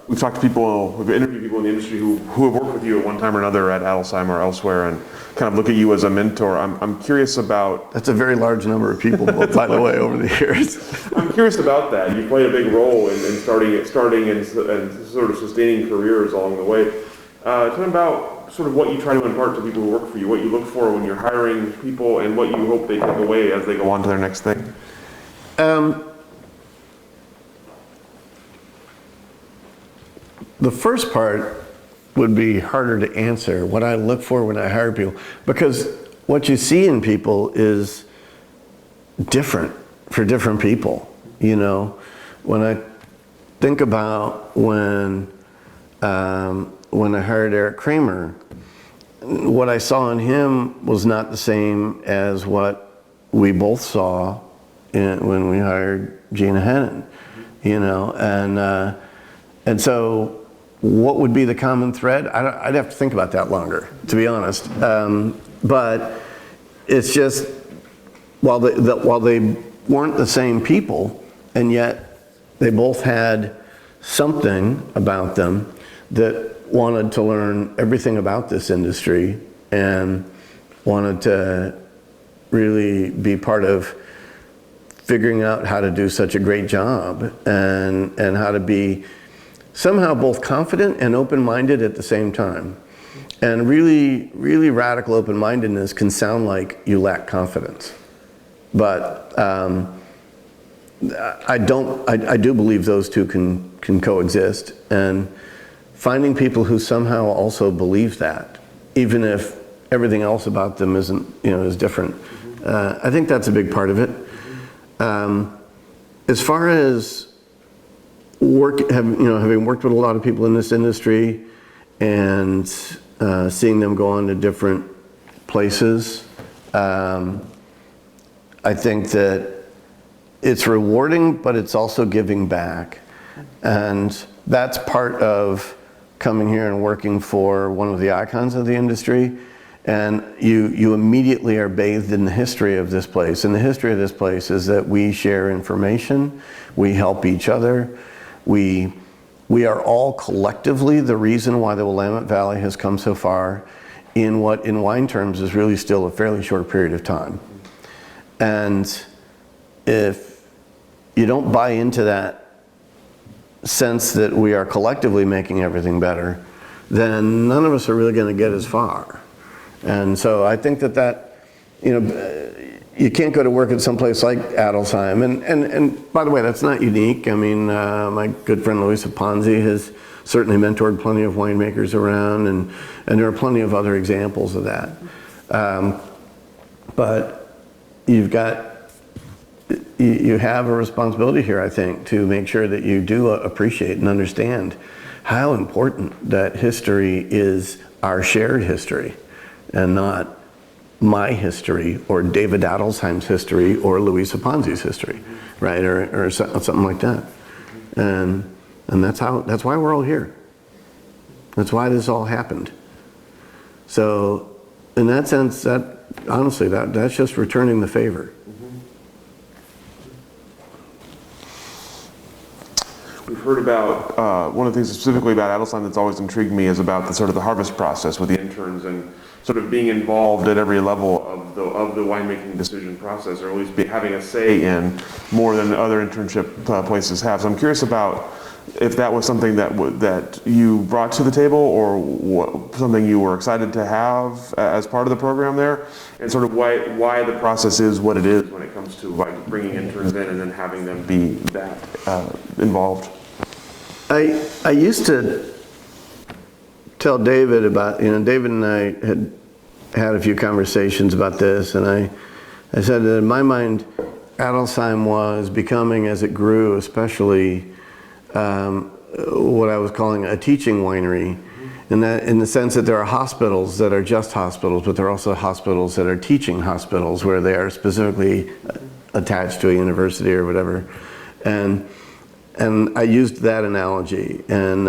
we've talked to people, we've interviewed people in the industry who have worked with you at one time or another at Adelsheim or elsewhere, and kind of look at you as a mentor. I'm curious about. That's a very large number of people, by the way, over the years. I'm curious about that. You played a big role in starting and sort of sustaining careers along the way. Tell me about sort of what you try to impart to people who work for you, what you look for when you're hiring people, and what you hope they take away as they go on to their next thing. The first part would be harder to answer, what I look for when I hire people, because what you see in people is different for different people. You know, when I think about when I hired Eric Kramer, what I saw in him was not the same as what we both saw when we hired Gina Hennon, you know, and so what would be the common thread? I'd have to think about that longer, to be honest. But it's just, while they weren't the same people, and yet they both had something about them that wanted to learn everything about this industry and wanted to really be part of figuring out how to do such a great job and how to be somehow both confident and open-minded at the same time. And really, really radical open-mindedness can sound like you lack confidence. But I do believe those two can coexist. And finding people who somehow also believe that, even if everything else about them isn't, you know, is different. I think that's a big part of it. As far as having worked with a lot of people in this industry and seeing them go on to different places, I think that it's rewarding, but it's also giving back. And that's part of coming here and working for one of the icons of the industry. And you immediately are bathed in the history of this place. And the history of this place is that we share information, we help each other, we are all collectively the reason why the Willamette Valley has come so far in what in wine terms is really still a fairly short period of time. And if you don't buy into that sense that we are collectively making everything better, then none of us are really going to get as far. And so I think that you know, you can't go to work at some place like Adelsheim. And by the way, that's not unique. I mean, my good friend Luisa Ponzi has certainly mentored plenty of winemakers around, and there are plenty of other examples of that. But you have a responsibility here, I think, to make sure that you do appreciate and understand how important that history is, our shared history, and not my history or David Adelsheim's history or Luisa Ponzi's history, right? Or something like that. And that's why we're all here. That's why this all happened. So in that sense, honestly, that's just returning the favor. We've heard about, one of the things specifically about Adelsheim that's always intrigued me is about the sort of the harvest process with the interns and sort of being involved at every level of the winemaking decision process, or at least having a say in more than other internship places have. So I'm curious about if that was something that you brought to the table, or something you were excited to have as part of the program there, and sort of why the process is what it is when it comes to like bringing interns in and then having them be that involved. I used to tell David about, David and I had a few conversations about this, and I said that in my mind, Adelsheim was becoming, as it grew, especially what I was calling a teaching winery, in the sense that there are hospitals that are just hospitals, but there are also hospitals that are teaching hospitals, where they are specifically attached to a university or whatever. And I used that analogy, and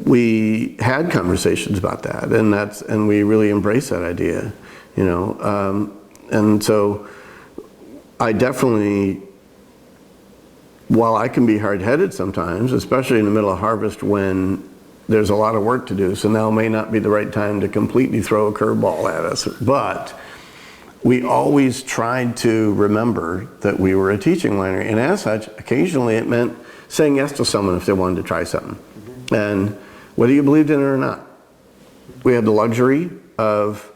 we had conversations about that, and we really embraced that idea, and so I definitely while I can be hard-headed sometimes, especially in the middle of harvest when there's a lot of work to do, so now may not be the right time to completely throw a curveball at us, but we always tried to remember that we were a teaching winery, and as such, occasionally it meant saying yes to someone if they wanted to try something. And whether you believed in it or not, we had the luxury of,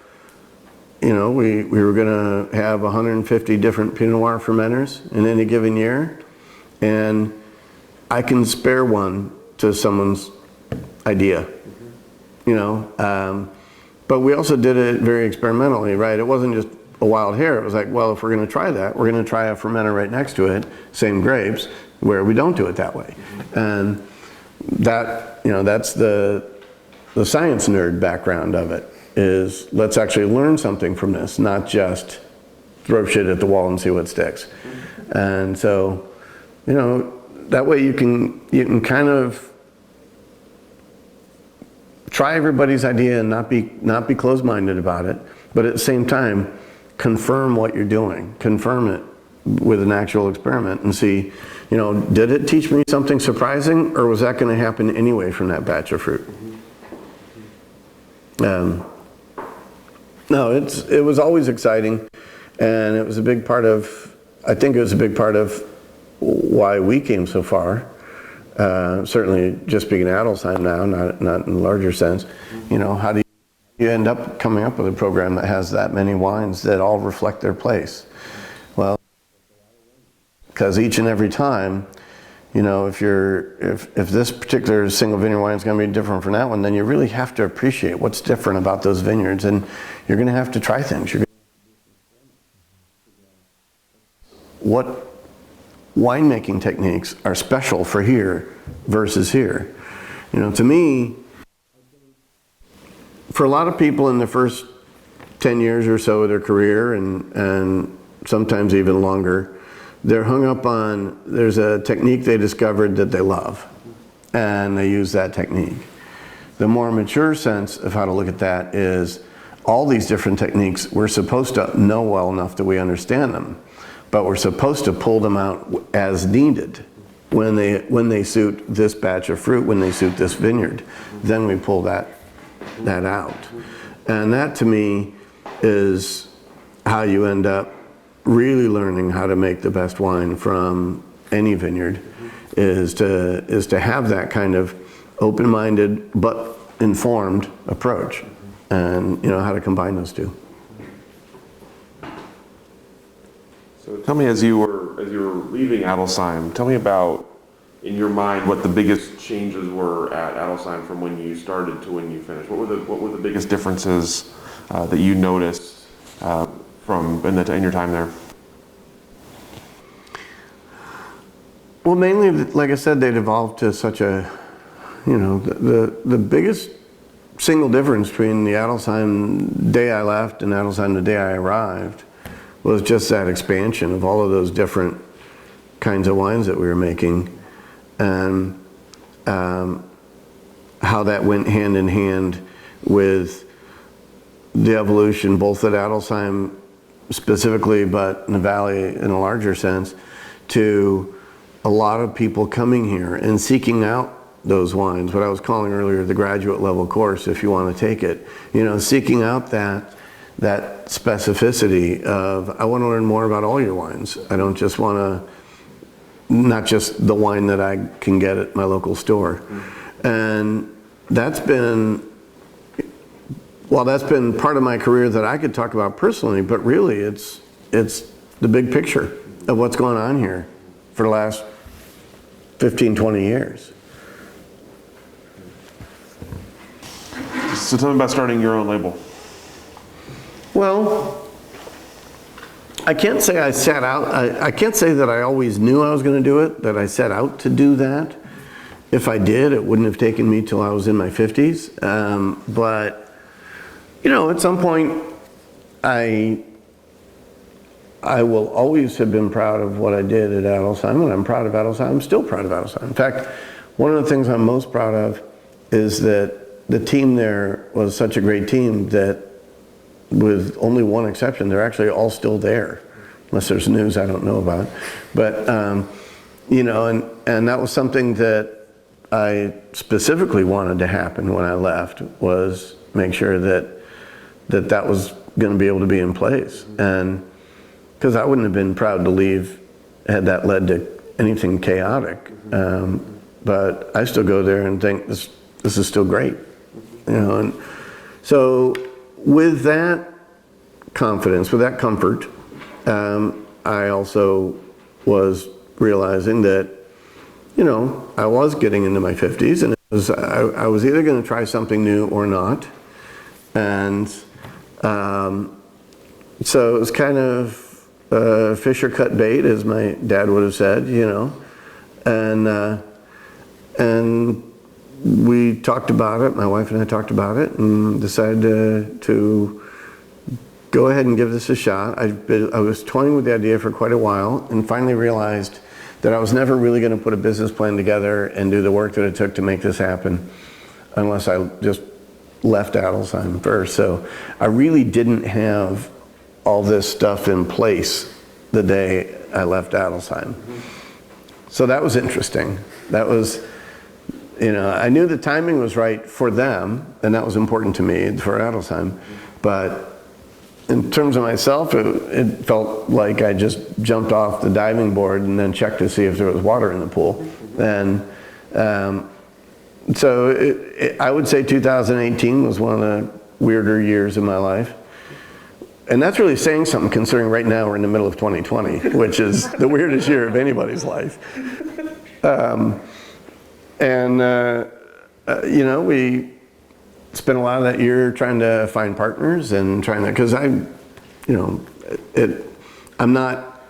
we were going to have 150 different Pinot Noir fermenters in any given year, and I can spare one to someone's idea, but we also did it very experimentally, right? It wasn't just a wild hair. It was like, well, if we're going to try that, we're going to try a fermenter right next to it, same grapes, where we don't do it that way. And that, that's the science nerd background of it, is let's actually learn something from this, not just throw shit at the wall and see what sticks. And so, that way you can kind of try everybody's idea and not be closed-minded about it, but at the same time, confirm what you're doing. Confirm it with an actual experiment and see, did it teach me something surprising, or was that going to happen anyway from that batch of fruit? No, it was always exciting, and it was a big part of, I think it was a big part of why we came so far. Certainly just being Adelsheim now, not in a larger sense. How do you end up coming up with a program that has that many wines that all reflect their place? Well, because each and every time, if this particular single vineyard wine is going to be different from that one, then you really have to appreciate what's different about those vineyards, and you're going to have to try things. What winemaking techniques are special for here versus here? To me, for a lot of people in the first 10 years or so of their career, and sometimes even longer, they're hung up on, there's a technique they discovered that they love, and they use that technique. The more mature sense of how to look at that is all these different techniques, we're supposed to know well enough that we understand them, but we're supposed to pull them out as needed when they suit this batch of fruit, when they suit this vineyard. Then we pull that out. And that to me is how you end up really learning how to make the best wine from any vineyard, is to have that kind of open-minded but informed approach, and how to combine those two. So tell me, as you were leaving Adelsheim, tell me about, in your mind, what the biggest changes were at Adelsheim from when you started to when you finished. What were the biggest differences that you noticed in your time there? Well, mainly, like I said, they'd evolved to such a, the biggest single difference between the Adelsheim day I left and Adelsheim the day I arrived was just that expansion of all of those different kinds of wines that we were making, and how that went hand in hand with the evolution, both at Adelsheim specifically, but in the valley in a larger sense, to a lot of people coming here and seeking out those wines, what I was calling earlier the graduate level course, if you want to take it, seeking out that specificity of, I want to learn more about all your wines. I don't just want to, not just the wine that I can get at my local store. And that's been, well, that's been part of my career that I could talk about personally, but really it's the big picture of what's going on here for the last 15, 20 years. So tell me about starting your own label. Well, I can't say I set out, I can't say that I always knew I was going to do it, that I set out to do that. If I did, it wouldn't have taken me till I was in my 50s. But, at some point, I will always have been proud of what I did at Adelsheim. When I'm proud of Adelsheim, I'm still proud of Adelsheim. In fact, one of the things I'm most proud of is that the team there was such a great team that, with only one exception, they're actually all still there, unless there's news I don't know about. But and that was something that I specifically wanted to happen when I left, was make sure that was going to be able to be in place. And because I wouldn't have been proud to leave had that led to anything chaotic. But I still go there and think this is still great, and so with that confidence, with that comfort, I also was realizing that, I was getting into my 50s, and I was either going to try something new or not. And so it was kind of fish or cut bait, as my dad would have said, and we talked about it, my wife and I talked about it, and decided to go ahead and give this a shot. I was toying with the idea for quite a while, and finally realized that I was never really going to put a business plan together and do the work that it took to make this happen unless I just left Adelsheim first. So I really didn't have all this stuff in place the day I left Adelsheim. So that was interesting. That was, I knew the timing was right for them, and that was important to me for Adelsheim. But in terms of myself, it felt like I just jumped off the diving board and then checked to see if there was water in the pool. And so I would say 2018 was one of the weirder years of my life. And that's really saying something, considering right now we're in the middle of 2020, which is the weirdest year of anybody's life. We spent a lot of that year trying to find partners and trying to, because I'm not,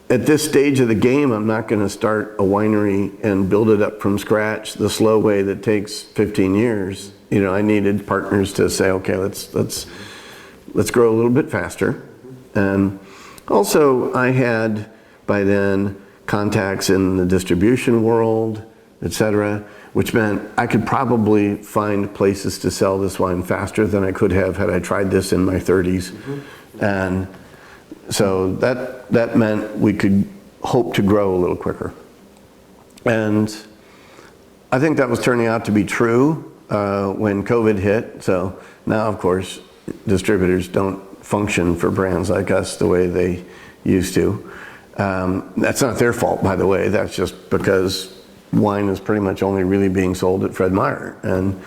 at this stage of the game, I'm not going to start a winery and build it up from scratch the slow way that takes 15 years. I needed partners to say, okay, let's grow a little bit faster. And also I had by then contacts in the distribution world, etc., which meant I could probably find places to sell this wine faster than I could have had I tried this in my 30s. And so that meant we could hope to grow a little quicker. And I think that was turning out to be true when COVID hit. So now, of course, distributors don't function for brands like us the way they used to. That's not their fault, by the way. That's just because wine is pretty much only really being sold at Fred Meyer, and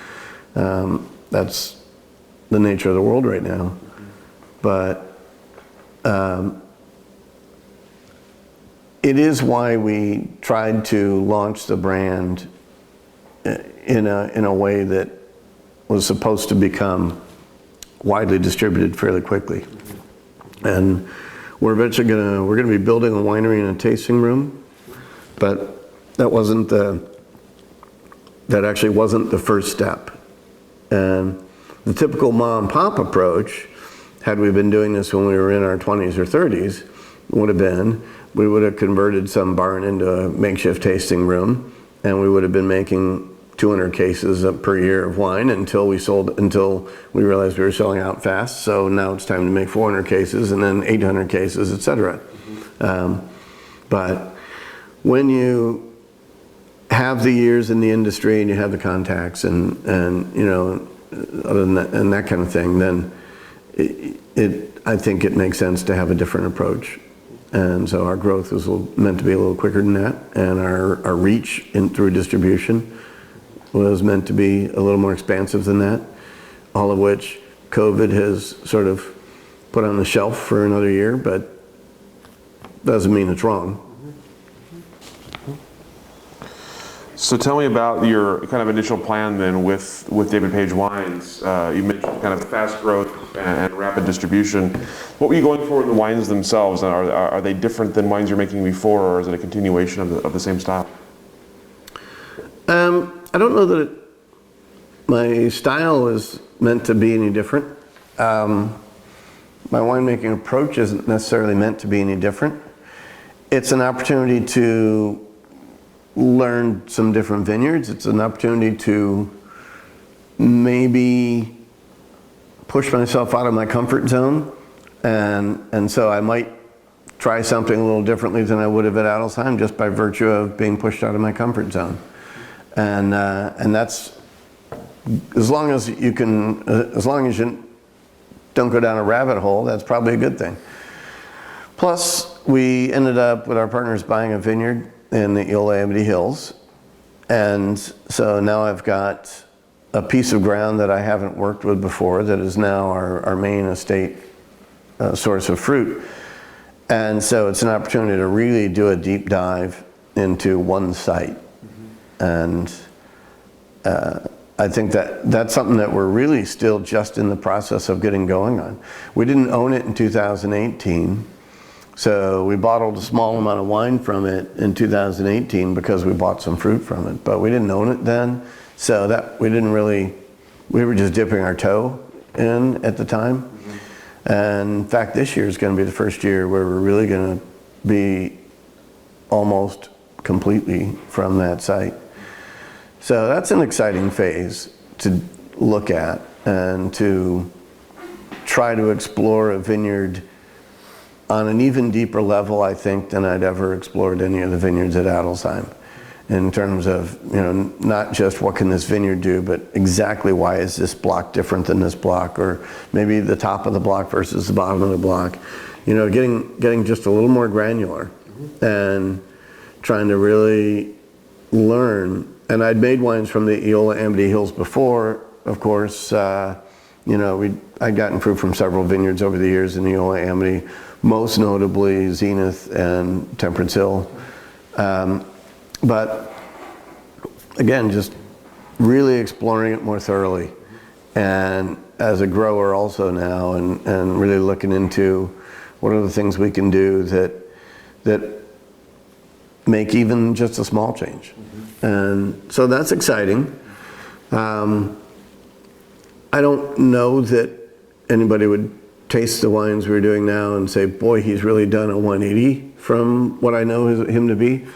that's the nature of the world right now. But it is why we tried to launch the brand in a way that was supposed to become widely distributed fairly quickly. And we're eventually we're gonna be building a winery and a tasting room, but that actually wasn't the first step. And the typical mom and pop approach, had we been doing this when we were in our 20s or 30s, would have been, we would have converted some barn into a makeshift tasting room, and we would have been making 200 cases per year of wine until we realized we were selling out fast. So now it's time to make 400 cases and then 800 cases, etc. But when you have the years in the industry and you have the contacts and other than that, and that kind of thing, then I think it makes sense to have a different approach. And so our growth was meant to be a little quicker than that, and our reach through distribution was meant to be a little more expansive than that, all of which COVID has sort of put on the shelf for another year, but doesn't mean it's wrong. So tell me about your kind of initial plan then with David Paige Wines. You mentioned kind of fast growth and rapid distribution. What were you going for in the wines themselves? And are they different than wines you're making before, or is it a continuation of the same style? I don't know that my style is meant to be any different. My winemaking approach isn't necessarily meant to be any different. It's an opportunity to learn some different vineyards. It's an opportunity to maybe push myself out of my comfort zone. And so I might try something a little differently than I would have at Adelsheim, just by virtue of being pushed out of my comfort zone. And that's, as long as you don't go down a rabbit hole, that's probably a good thing. Plus, we ended up with our partners buying a vineyard in the Yosemite Hills. And so now I've got a piece of ground that I haven't worked with before that is now our main estate source of fruit. And so it's an opportunity to really do a deep dive into one site. And I think that's something that we're really still just in the process of getting going on. We didn't own it in 2018. So we bottled a small amount of wine from it in 2018 because we bought some fruit from it, but we didn't own it then. So that we were just dipping our toe in at the time. And in fact, this year is going to be the first year where we're really going to be almost completely from that site. So that's an exciting phase to look at and to try to explore a vineyard on an even deeper level, I think, than I'd ever explored any of the vineyards at Adelsheim, in terms of, not just what can this vineyard do, but exactly why is this block different than this block, or maybe the top of the block versus the bottom of the block. Getting just a little more granular and trying to really learn. And I'd made wines from the Yosemite Hills before, of course. I'd gotten fruit from several vineyards over the years in the Yosemite, most notably Zenith and Temperance Hill. But again, just really exploring it more thoroughly. And as a grower also now, and really looking into what are the things we can do that make even just a small change. And so that's exciting. I don't know that anybody would taste the wines we're doing now and say, boy, he's really done a 180 from what I know him to be.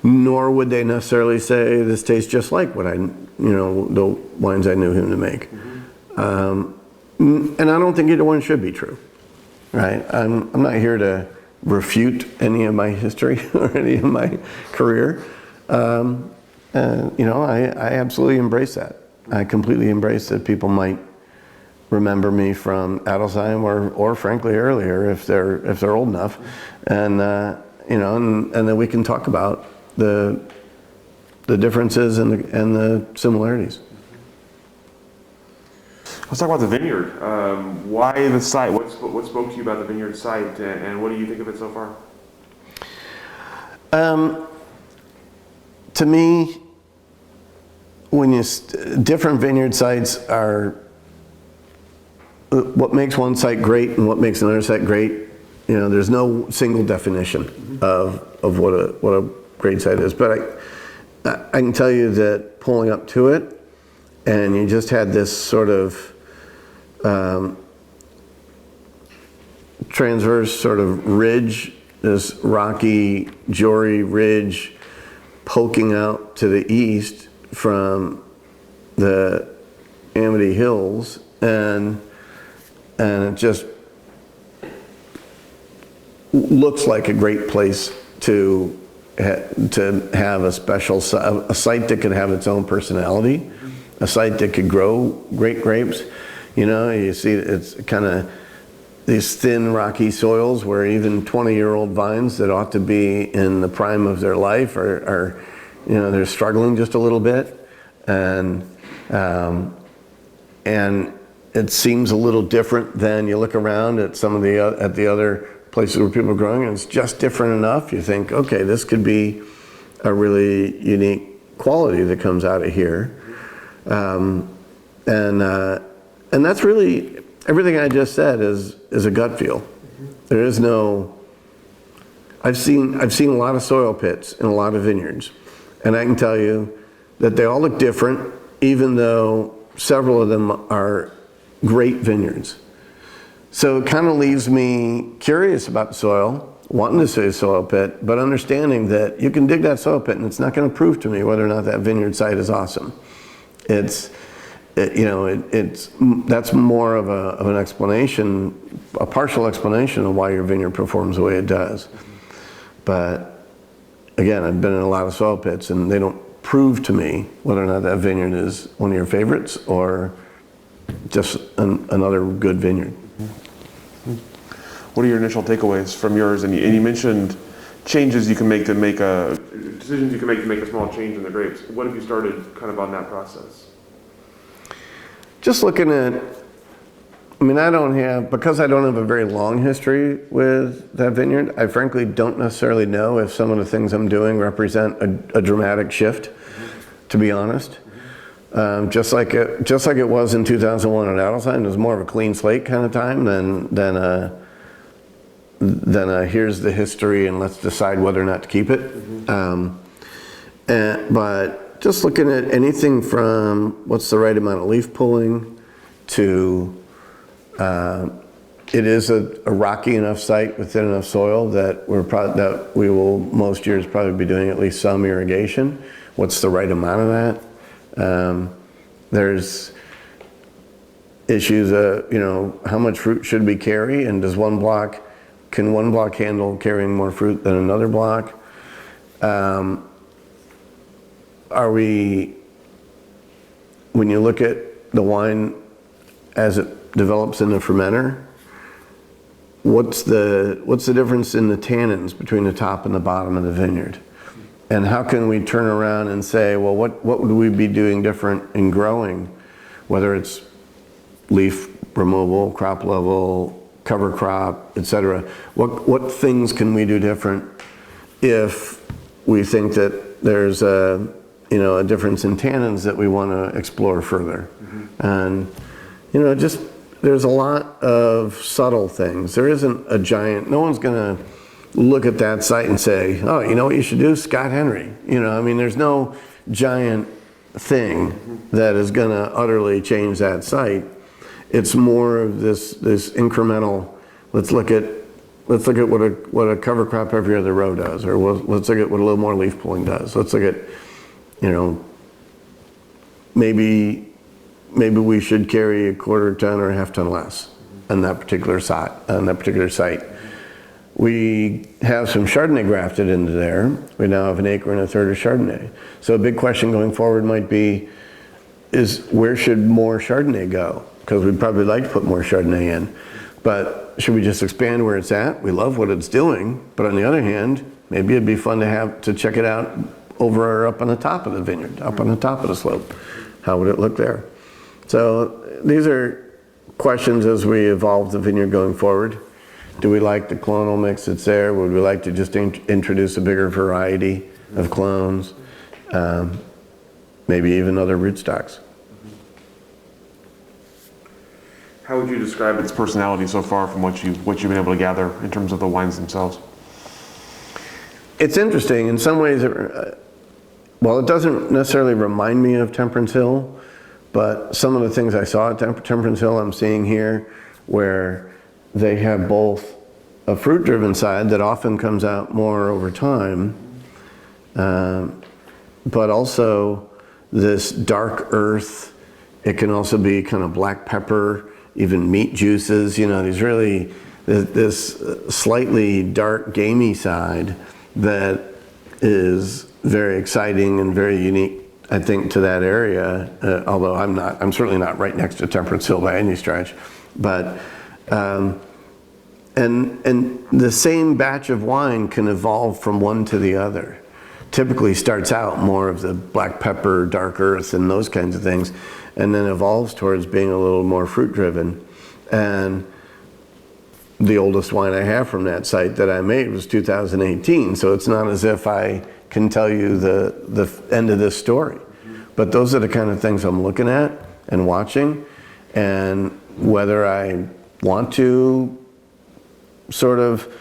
Nor would they necessarily say this tastes just like what the wines I knew him to make. And I don't think either one should be true, right? I'm not here to refute any of my history or any of my career. I absolutely embrace that. I completely embrace that people might remember me from Adelsheim or frankly earlier if they're old enough, and then we can talk about the differences and the similarities. Let's talk about the vineyard. Why the site? What spoke to you about the vineyard site, and what do you think of it so far? To me, different vineyard sites are what makes one site great and what makes another site great. There's no single definition of what a great site is. But I can tell you that pulling up to it, and you just had this sort of transverse sort of ridge, this rocky, Jory ridge poking out to the east from the Amity Hills, and it just looks like a great place to have a special a site that could have its own personality, a site that could grow great grapes. You see it's kind of these thin rocky soils where even 20-year-old vines that ought to be in the prime of their life are they're struggling just a little bit, and it seems a little different than you look around at some of the other places where people are growing, and it's just different enough. You think, okay, this could be a really unique quality that comes out of here, and that's really everything I just said is a gut feel. There is no. I've seen a lot of soil pits in a lot of vineyards, and I can tell you that they all look different, even though several of them are great vineyards. So it kind of leaves me curious about the soil, wanting to see a soil pit, but understanding that you can dig that soil pit and it's not going to prove to me whether or not that vineyard site is awesome. that's more of an explanation, a partial explanation of why your vineyard performs the way it does. But again, I've been in a lot of soil pits, and they don't prove to me whether or not that vineyard is one of your favorites or just another good vineyard. What are your initial takeaways from yours? And you mentioned changes you can make decisions you can make to make a small change in the grapes. What have you started kind of on that process? Just looking at, because I don't have a very long history with that vineyard, I frankly don't necessarily know if some of the things I'm doing represent a dramatic shift, to be honest. Just like it was in 2001 at Adelsheim, it was more of a clean slate kind of time than here's the history and let's decide whether or not to keep it. But just looking at anything from what's the right amount of leaf pulling to it is a rocky enough site with thin enough soil that we will most years probably be doing at least some irrigation. What's the right amount of that? There's issues how much fruit should we carry, and can one block handle carrying more fruit than another block? When you look at the wine as it develops in the fermenter, what's the difference in the tannins between the top and the bottom of the vineyard? And how can we turn around and say, well, what would we be doing different in growing, whether it's leaf removal, crop level, cover crop, etc. What things can we do different if we think that there's a difference in tannins that we want to explore further? And there's a lot of subtle things. There isn't a giant, no one's going to look at that site and say, oh, you know what you should do? Scott Henry. There's no giant thing that is going to utterly change that site. It's more of this incremental, let's look at what a cover crop every other row does, or let's look at what a little more leaf pulling does. Let's look at, maybe we should carry a quarter ton or a half ton less on that particular site. We have some Chardonnay grafted into there. We now have an acre and a third of Chardonnay. So a big question going forward might be, is where should more Chardonnay go? Because we'd probably like to put more Chardonnay in. But should we just expand where it's at? We love what it's doing. But on the other hand, maybe it'd be fun to check it out over or up on the top of the vineyard, up on the top of the slope. How would it look there? So these are questions as we evolve the vineyard going forward. Do we like the clonal mix that's there? Would we like to just introduce a bigger variety of clones? Maybe even other rootstocks. How would you describe its personality so far from what you've been able to gather in terms of the wines themselves? It's interesting. In some ways, it doesn't necessarily remind me of Temperance Hill, but some of the things I saw at Temperance Hill I'm seeing here, where they have both a fruit-driven side that often comes out more over time, but also this dark earth. It can also be kind of black pepper, even meat juices, this slightly dark gamey side that is very exciting and very unique, I think, to that area, although I'm certainly not right next to Temperance Hill by any stretch. But and the same batch of wine can evolve from one to the other. Typically starts out more of the black pepper, dark earth, and those kinds of things, and then evolves towards being a little more fruit driven. And the oldest wine I have from that site that I made was 2018, so it's not as if I can tell you the end of this story. But those are the kind of things I'm looking at and watching, and whether I want to sort of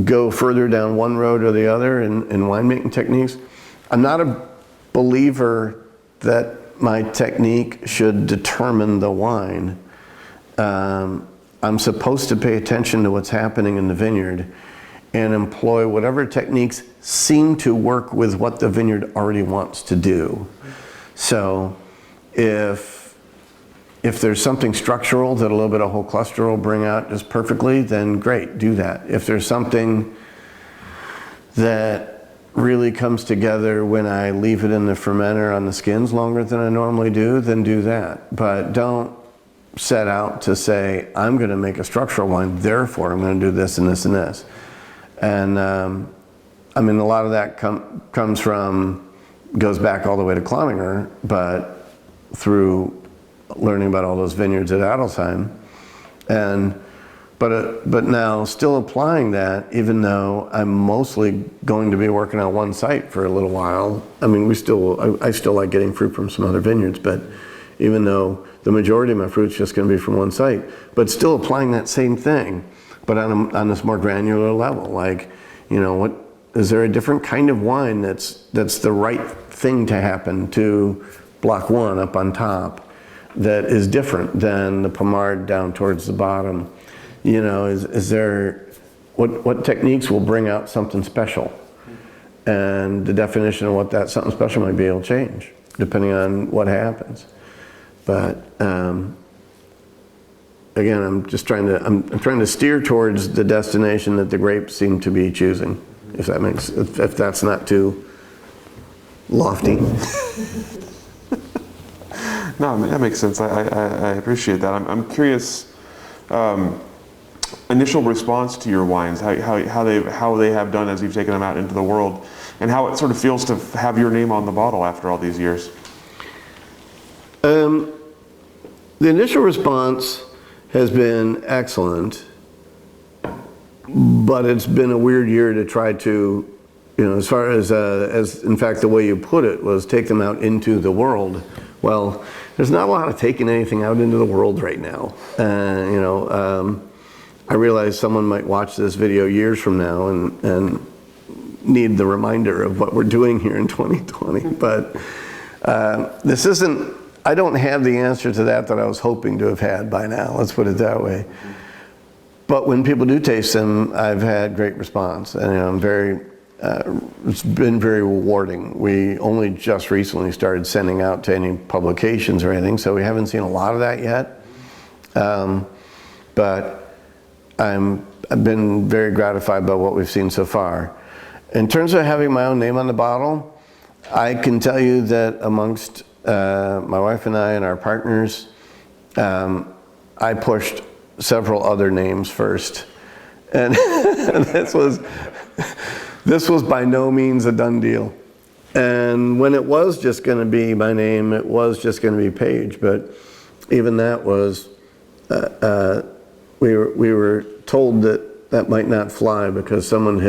go further down one road or the other in winemaking techniques. I'm not a believer that my technique should determine the wine. I'm supposed to pay attention to what's happening in the vineyard and employ whatever techniques seem to work with what the vineyard already wants to do. So if If there's something structural that a little bit of whole cluster will bring out just perfectly, then great, do that. If there's something that really comes together when I leave it in the fermenter on the skins longer than I normally do, then do that. But don't set out to say, I'm going to make a structural wine, therefore I'm going to do this and this and this. And I mean, a lot of that goes back all the way to Cloninger, but through learning about all those vineyards at Adelsheim. But now still applying that, even though I'm mostly going to be working on one site for a little while. I mean, I still like getting fruit from some other vineyards, but even though the majority of my fruit's just going to be from one site, but still applying that same thing, but on this more granular level. Like, you know, what is there a different kind of wine that's the right thing to happen to block 1 up on top that is different than the Pommard down towards the bottom? You know, is there, what techniques will bring out something special? And the definition of what that something special might be will change depending on what happens. But again, I'm trying to steer towards the destination that the grapes seem to be choosing, if that's not too lofty. No, that makes sense. I appreciate that. I'm curious, initial response to your wines, how they have done as you've taken them out into the world, and how it sort of feels to have your name on the bottle after all these years. The initial response has been excellent, but it's been a weird year to try to, you know, as far as in fact the way you put it was take them out into the world. Well, there's not a lot of taking anything out into the world right now. You know, I realize someone might watch this video years from now and need the reminder of what we're doing here in 2020. But this isn't, I don't have the answer to that I was hoping to have had by now, let's put it that way. But when people do taste them, I've had great response, and you know, it's been very rewarding. We only just recently started sending out to any publications or anything, so we haven't seen a lot of that yet. But I've been very gratified by what we've seen so far. In terms of having my own name on the bottle, I can tell you that amongst my wife and I and our partners, I pushed several other names first. And this was by no means a done deal. And when it was just going to be my name, it was just going to be Paige. But even that was, we were told that might not fly because someone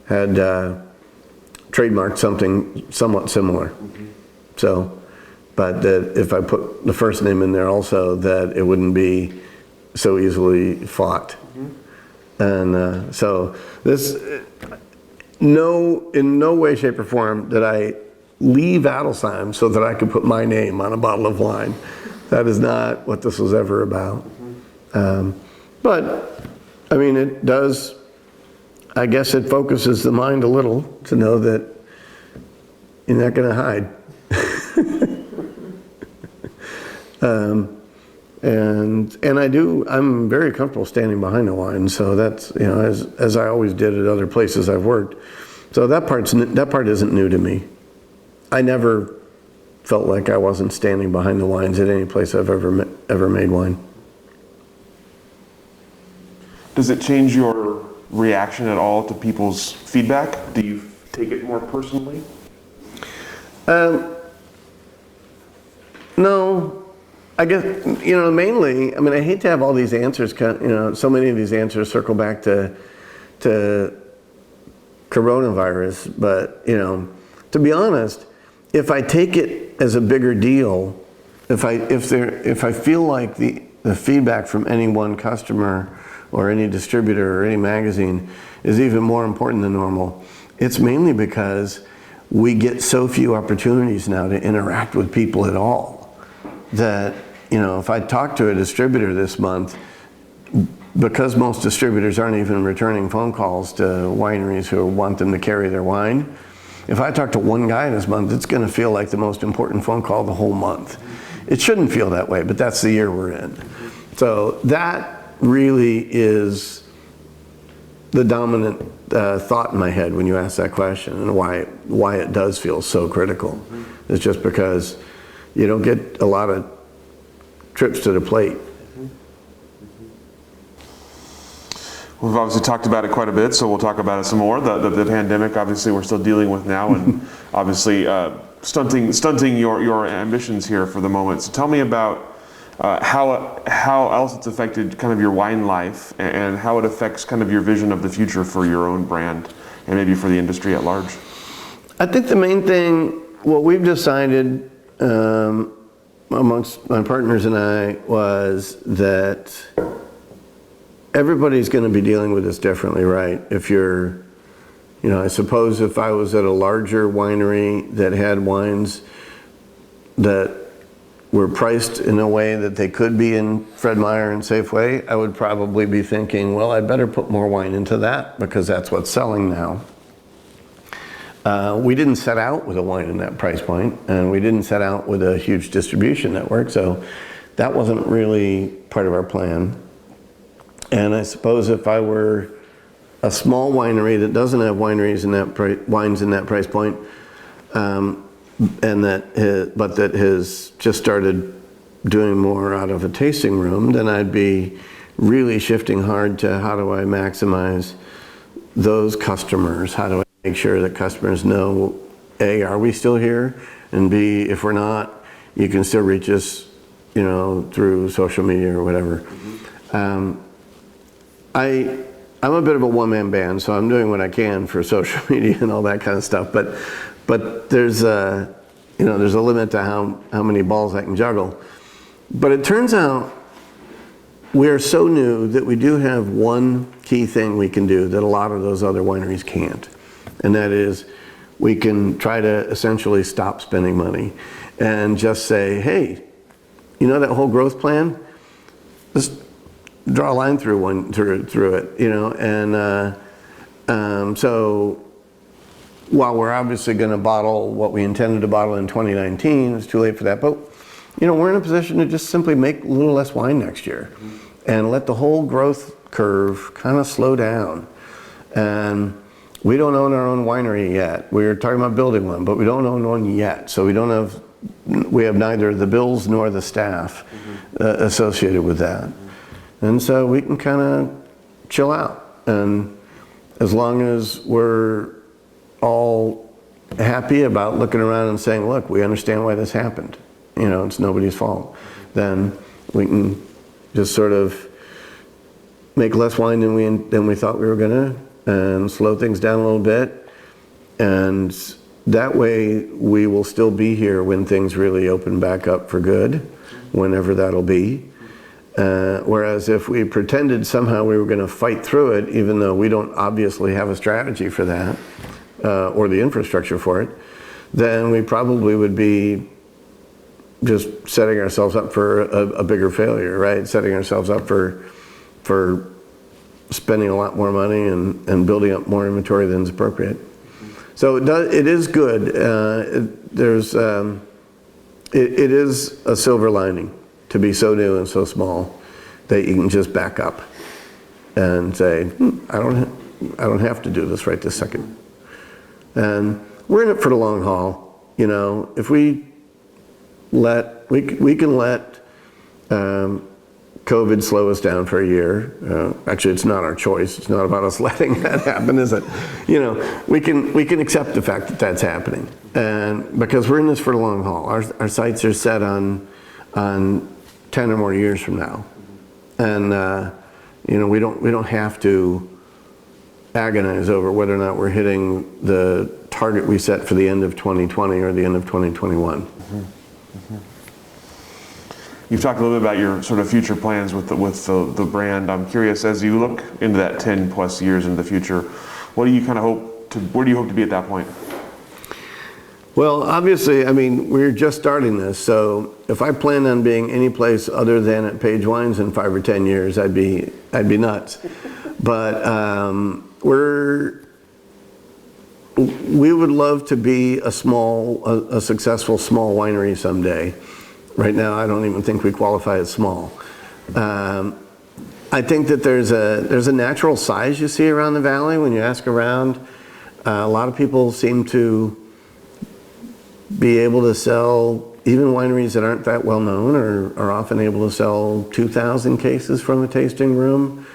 had trademarked something somewhat similar. So, but that if I put the first name in there also, that it wouldn't be so easily fought. And so this, in no way, shape, or form did I leave Adelsheim so that I could put my name on a bottle of wine. That is not what this was ever about. But, I mean, it does, I guess it focuses the mind a little to know that you're not going to hide. And I'm very comfortable standing behind the wine, so that's, you know, as I always did at other places I've worked. So that part isn't new to me. I never felt like I wasn't standing behind the wines at any place I've ever made wine. Does it change your reaction at all to people's feedback? Do you take it more personally? No. I guess, you know, mainly, I mean, I hate to have all these answers, you know, so many of these answers circle back to coronavirus, but, you know, to be honest, if I take it as a bigger deal, if I feel like the feedback from any one customer or any distributor or any magazine is even more important than normal, it's mainly because we get so few opportunities now to interact with people at all that, you know, if I talk to a distributor this month, because most distributors aren't even returning phone calls to wineries who want them to carry their wine, If I talk to one guy this month, it's going to feel like the most important phone call the whole month. It shouldn't feel that way, but that's the year we're in. So that really is the dominant thought in my head when you ask that question, and why it does feel so critical. It's just because you don't get a lot of trips to the plate. We've obviously talked about it quite a bit, so we'll talk about it some more. The pandemic, obviously, we're still dealing with now, and obviously stunting your ambitions here for the moment. So tell me about how else it's affected kind of your wine life, and how it affects kind of your vision of the future for your own brand, and maybe for the industry at large. I think the main thing, what we've decided amongst my partners and I, was that everybody's going to be dealing with this differently, right? If you're, I suppose if I was at a larger winery that had wines that were priced in a way that they could be in Fred Meyer and Safeway, I would probably be thinking, well, I better put more wine into that because that's what's selling now. We didn't set out with a wine in that price point, and we didn't set out with a huge distribution network, so that wasn't really part of our plan. And I suppose if I were a small winery that doesn't have wines in that price point, but that has just started doing more out of a tasting room, then I'd be really shifting hard to how do I maximize those customers? How do I make sure that customers know, A, are we still here? And B, if we're not, you can still reach us, through social media or whatever. I'm a bit of a one-man band, so I'm doing what I can for social media and all that kind of stuff. But there's a limit to how many balls I can juggle. But it turns out we are so new that we do have one key thing we can do that a lot of those other wineries can't, and that is we can try to essentially stop spending money and just say, hey, that whole growth plan, just draw a line through it, and so while we're obviously going to bottle what we intended to bottle in 2019, it's too late for that, but we're in a position to just simply make a little less wine next year and let the whole growth curve kind of slow down. And we don't own our own winery yet. We're talking about building one, but we don't own one yet, so we have neither the bills nor the staff associated with that. And so we can kind of chill out. And as long as we're all happy about looking around and saying, look, we understand why this happened. It's nobody's fault. Then we can just sort of make less wine than we thought we were gonna, and slow things down a little bit. And that way we will still be here when things really open back up for good, whenever that'll be. Whereas if we pretended somehow we were going to fight through it, even though we don't obviously have a strategy for that, or the infrastructure for it, then we probably would be just setting ourselves up for a bigger failure, right? Setting ourselves up for spending a lot more money and building up more inventory than is appropriate. So it is good. It is a silver lining to be so new and so small that you can just back up and say, I don't have to do this right this second. And we're in it for the long haul. If we can let COVID slow us down for a year. Actually, it's not our choice. It's not about us letting that happen, is it? We can accept the fact that that's happening, and because we're in this for the long haul. Our sights are set on 10 or more years from now, and we don't have to agonize over whether or not we're hitting the target we set for the end of 2020 or the end of 2021. Mm-hmm. Mm-hmm. You've talked a little bit about your sort of future plans with the brand. I'm curious, as you look into that 10 plus years into the future, where do you hope to be at that point? Well, obviously, we're just starting this, so if I planned on being any place other than at Paige Wines in 5 or 10 years, I'd be nuts. But we would love to be a successful small winery someday. Right now, I don't even think we qualify as small. I think that there's a natural size you see around the valley when you ask around. A lot of people seem to be able to sell, even wineries that aren't that well known are often able to sell 2,000 cases from a tasting room.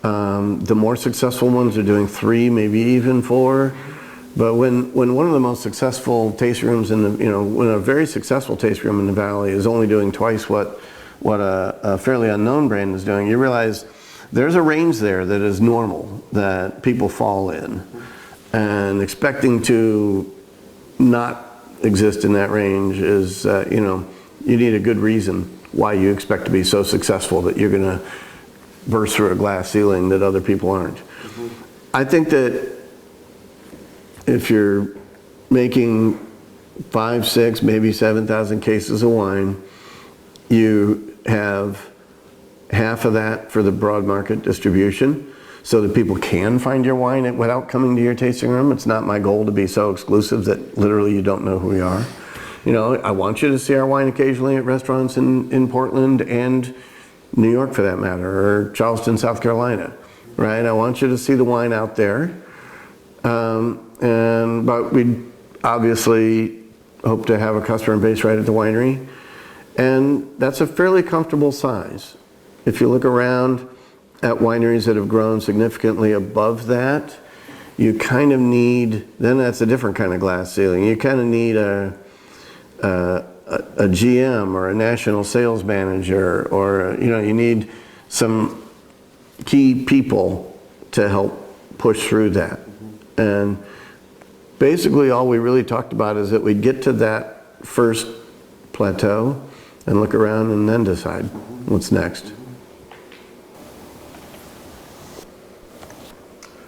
The more successful ones are doing 3, maybe even 4. But when one of the most successful tasting rooms when a very successful tasting room in the valley is only doing twice what a fairly unknown brand is doing, you realize there's a range there that is normal, that people fall in. And expecting to not exist in that range is, you need a good reason why you expect to be so successful that you're going to burst through a glass ceiling that other people aren't. Mm-hmm. I think that if you're making 5, 6, maybe 7,000 cases of wine, you have half of that for the broad market distribution, so that people can find your wine without coming to your tasting room. It's not my goal to be so exclusive that literally you don't know who we are. I want you to see our wine occasionally at restaurants in Portland and New York, for that matter, or Charleston, South Carolina, right? I want you to see the wine out there. But we obviously hope to have a customer base right at the winery. And that's a fairly comfortable size. If you look around at wineries that have grown significantly above that, you kind of need, then that's a different kind of glass ceiling. You kind of need a GM or a national sales manager, or you need some key people to help push through that. And basically all we really talked about is that we'd get to that first plateau and look around and then decide what's next.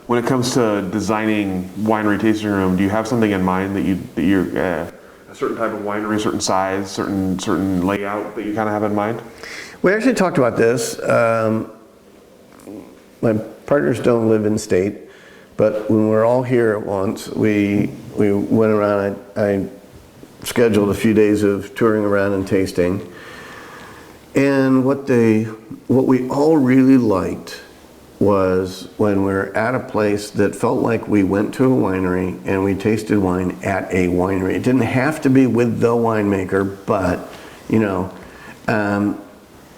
When it comes to designing winery tasting room, do you have something in mind that you're a certain type of winery, certain size, certain layout that you kind of have in mind? We actually talked about this. My partners don't live in state, but when we're all here at once, we went around. I scheduled a few days of touring around and tasting, and what we all really liked was when we were at a place that felt like we went to a winery and we tasted wine at a winery. It didn't have to be with the winemaker, but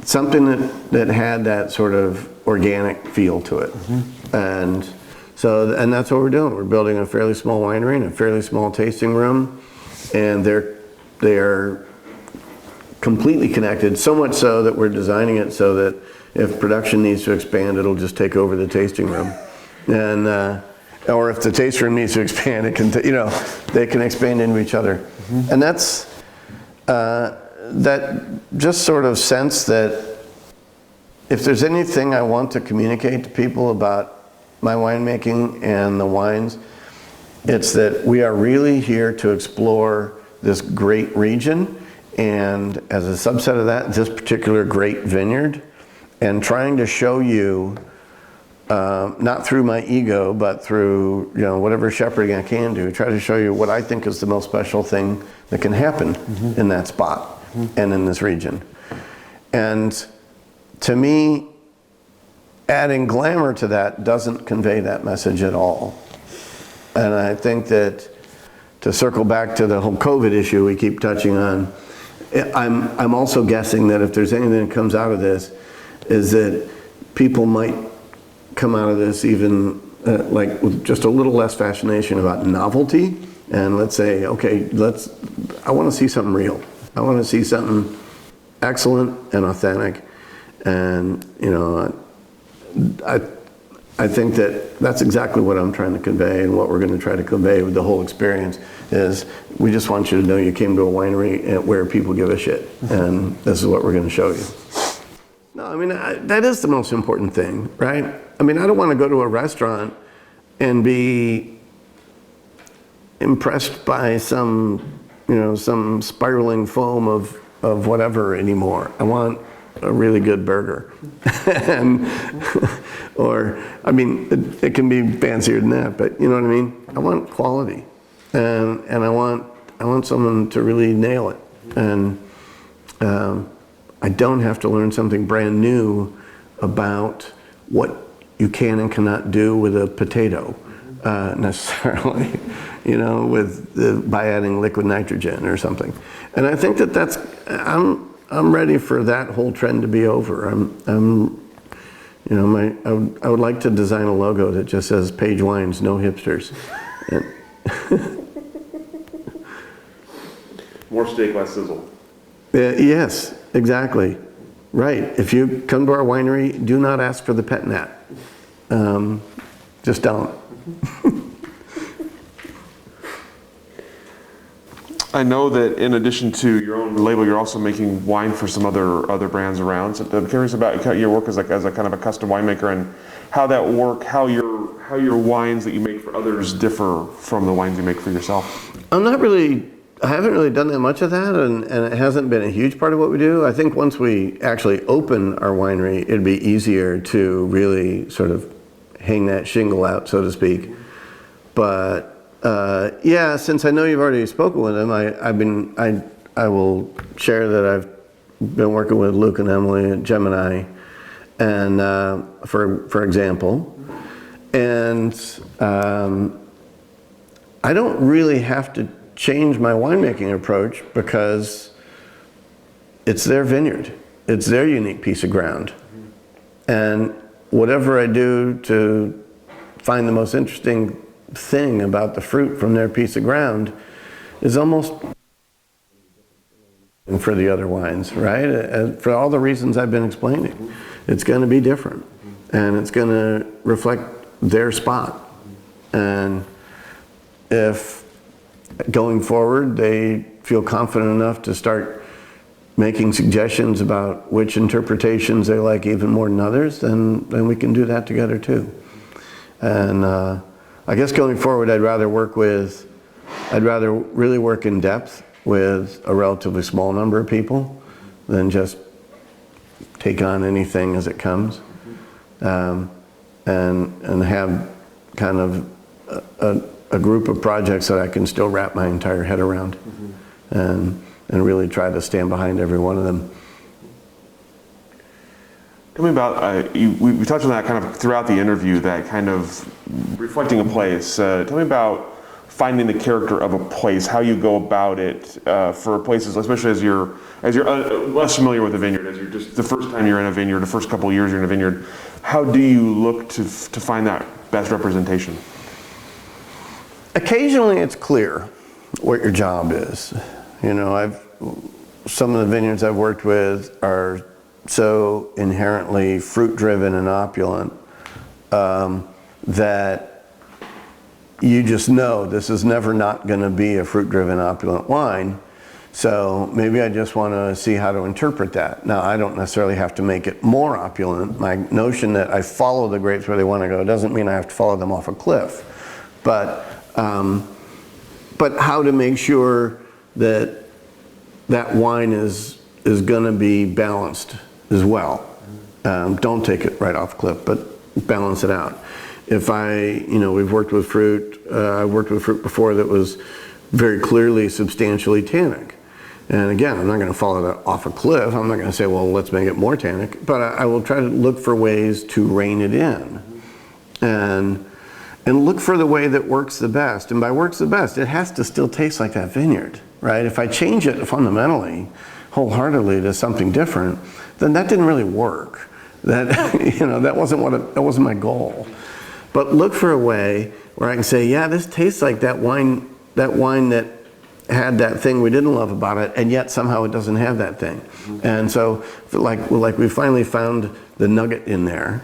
something that had that sort of organic feel to it. Mm-hmm. And that's what we're doing. We're building a fairly small winery and a fairly small tasting room, and they're completely connected, so much so that we're designing it so that if production needs to expand, it'll just take over the tasting room. And or if the tasting room needs to expand, it can they can expand into each other. Mm-hmm. And that's that just sort of sense that if there's anything I want to communicate to people about my winemaking and the wines, it's that we are really here to explore this great region, and as a subset of that, this particular great vineyard, and trying to show you, not through my ego, but through whatever shepherding I can do, try to show you what I think is the most special thing that can happen mm-hmm. in that spot mm-hmm. and in this region. And to me, adding glamour to that doesn't convey that message at all. And I think that, to circle back to the whole COVID issue we keep touching on, I'm also guessing that if there's anything that comes out of this, is that people might come out of this even with just a little less fascination about novelty, and let's say, okay, I want to see something real. I want to see something excellent and authentic, and I think that that's exactly what I'm trying to convey, and what we're going to try to convey with the whole experience is we just want you to know you came to a winery where people give a shit, and this is what we're going to show you. No, I mean, that is the most important thing, right? I mean, I don't want to go to a restaurant and be impressed by some spiraling foam of whatever anymore. I want a really good burger. And Or, I mean, it can be fancier than that, but you know what I mean? I want quality, and I want someone to really nail it. And I don't have to learn something brand new about what you can and cannot do with a potato, necessarily, you know, by adding liquid nitrogen or something. And I think that I'm ready for that whole trend to be over. You know, I would like to design a logo that just says Paige Wines, no hipsters. More steak, less sizzle. Yes, exactly. Right. If you come to our winery, do not ask for the pet nat. Just don't. I know that in addition to your own label, you're also making wine for some other brands around. So I'm curious about your work as a kind of a custom winemaker and how that work, how your wines that you make for others differ from the wines you make for yourself. I haven't really done that much of that, and it hasn't been a huge part of what we do. I think once we actually open our winery, it'd be easier to really sort of hang that shingle out, so to speak. But yeah, since I know you've already spoken with them, I will share that I've been working with Luke and Emily at Gemini, and for example, and I don't really have to change my winemaking approach because it's their vineyard, it's their unique piece of ground, and whatever I do to find the most interesting thing about the fruit from their piece of ground is almost for the other wines, right? For all the reasons I've been explaining, it's going to be different, and it's going to reflect their spot. And if going forward they feel confident enough to start making suggestions about which interpretations they like even more than others, then we can do that together too. And I guess going forward, I'd rather really work in depth with a relatively small number of people than just take on anything as it comes, and have kind of a group of projects that I can still wrap my entire head around, and really try to stand behind every one of them. Tell me about, we touched on that kind of throughout the interview, that kind of reflecting a place. Tell me about finding the character of a place, how you go about it for places, especially as you're less familiar with the vineyard, as you're just the first time you're in a vineyard, the first couple of years you're in a vineyard. How do you look to find that best representation? Occasionally it's clear what your job is. You know, some of the vineyards I've worked with are so inherently fruit-driven and opulent that you just know this is never not going to be a fruit-driven opulent wine. So maybe I just want to see how to interpret that. Now, I don't necessarily have to make it more opulent. My notion that I follow the grapes where they want to go doesn't mean I have to follow them off a cliff. But how to make sure that wine is going to be balanced as well. Don't take it right off a cliff, but balance it out. If we've worked with fruit, I worked with fruit before that was very clearly substantially tannic. And again, I'm not going to follow that off a cliff. I'm not going to say, well, let's make it more tannic, but I will try to look for ways to rein it in. And look for the way that works the best. And by works the best, it has to still taste like that vineyard, right? If I change it fundamentally, wholeheartedly to something different, then that didn't really work. That wasn't my goal. But look for a way where I can say, yeah, this tastes like that wine that had that thing we didn't love about it, and yet somehow it doesn't have that thing. And so, like we finally found the nugget in there.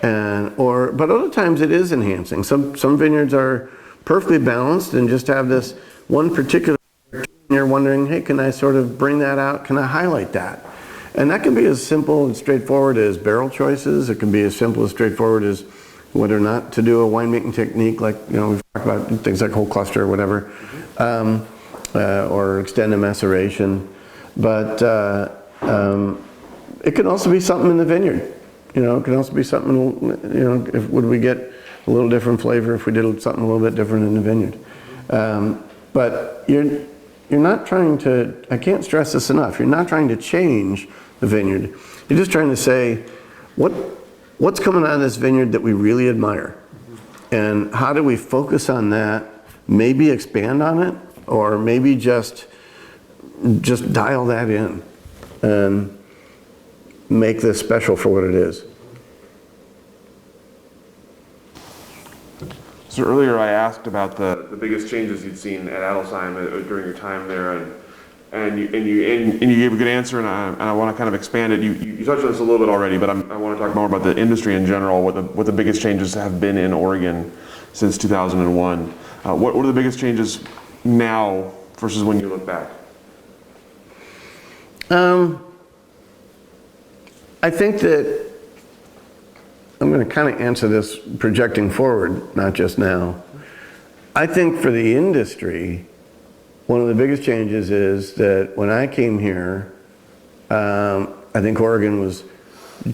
But other times it is enhancing. Some vineyards are perfectly balanced and just have this one particular, and you're wondering, hey, can I sort of bring that out? Can I highlight that? And that can be as simple and straightforward as barrel choices. It can be as simple and straightforward as whether or not to do a winemaking technique, like, we've talked about things like whole cluster or whatever, or extended maceration. But it can also be something in the vineyard. You know, it can also be something, you know, would we get a little different flavor if we did something a little bit different in the vineyard? But you're not trying to, I can't stress this enough, you're not trying to change the vineyard. You're just trying to say, what's coming out of this vineyard that we really admire? And how do we focus on that, maybe expand on it, or maybe just dial that in and make this special for what it is. So earlier I asked about the biggest changes you'd seen at Adelsheim during your time there, and you gave a good answer, and I want to kind of expand it. You touched on this a little bit already, but I want to talk more about the industry in general. What the biggest changes have been in Oregon since 2001. What are the biggest changes now versus when you look back? I think that I'm going to kind of answer this projecting forward, not just now. I think for the industry, one of the biggest changes is that when I came here, I think Oregon was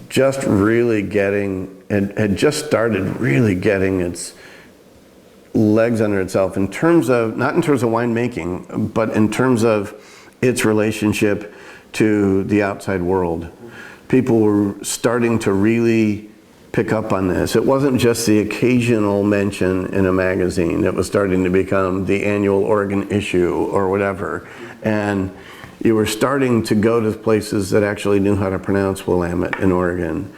just really had just started really getting its legs under itself in terms of, not in terms of winemaking, but in terms of its relationship to the outside world. People were starting to really pick up on this. It wasn't just the occasional mention in a magazine. It was starting to become the annual Oregon issue or whatever. And you were starting to go to places that actually knew how to pronounce Willamette in Oregon.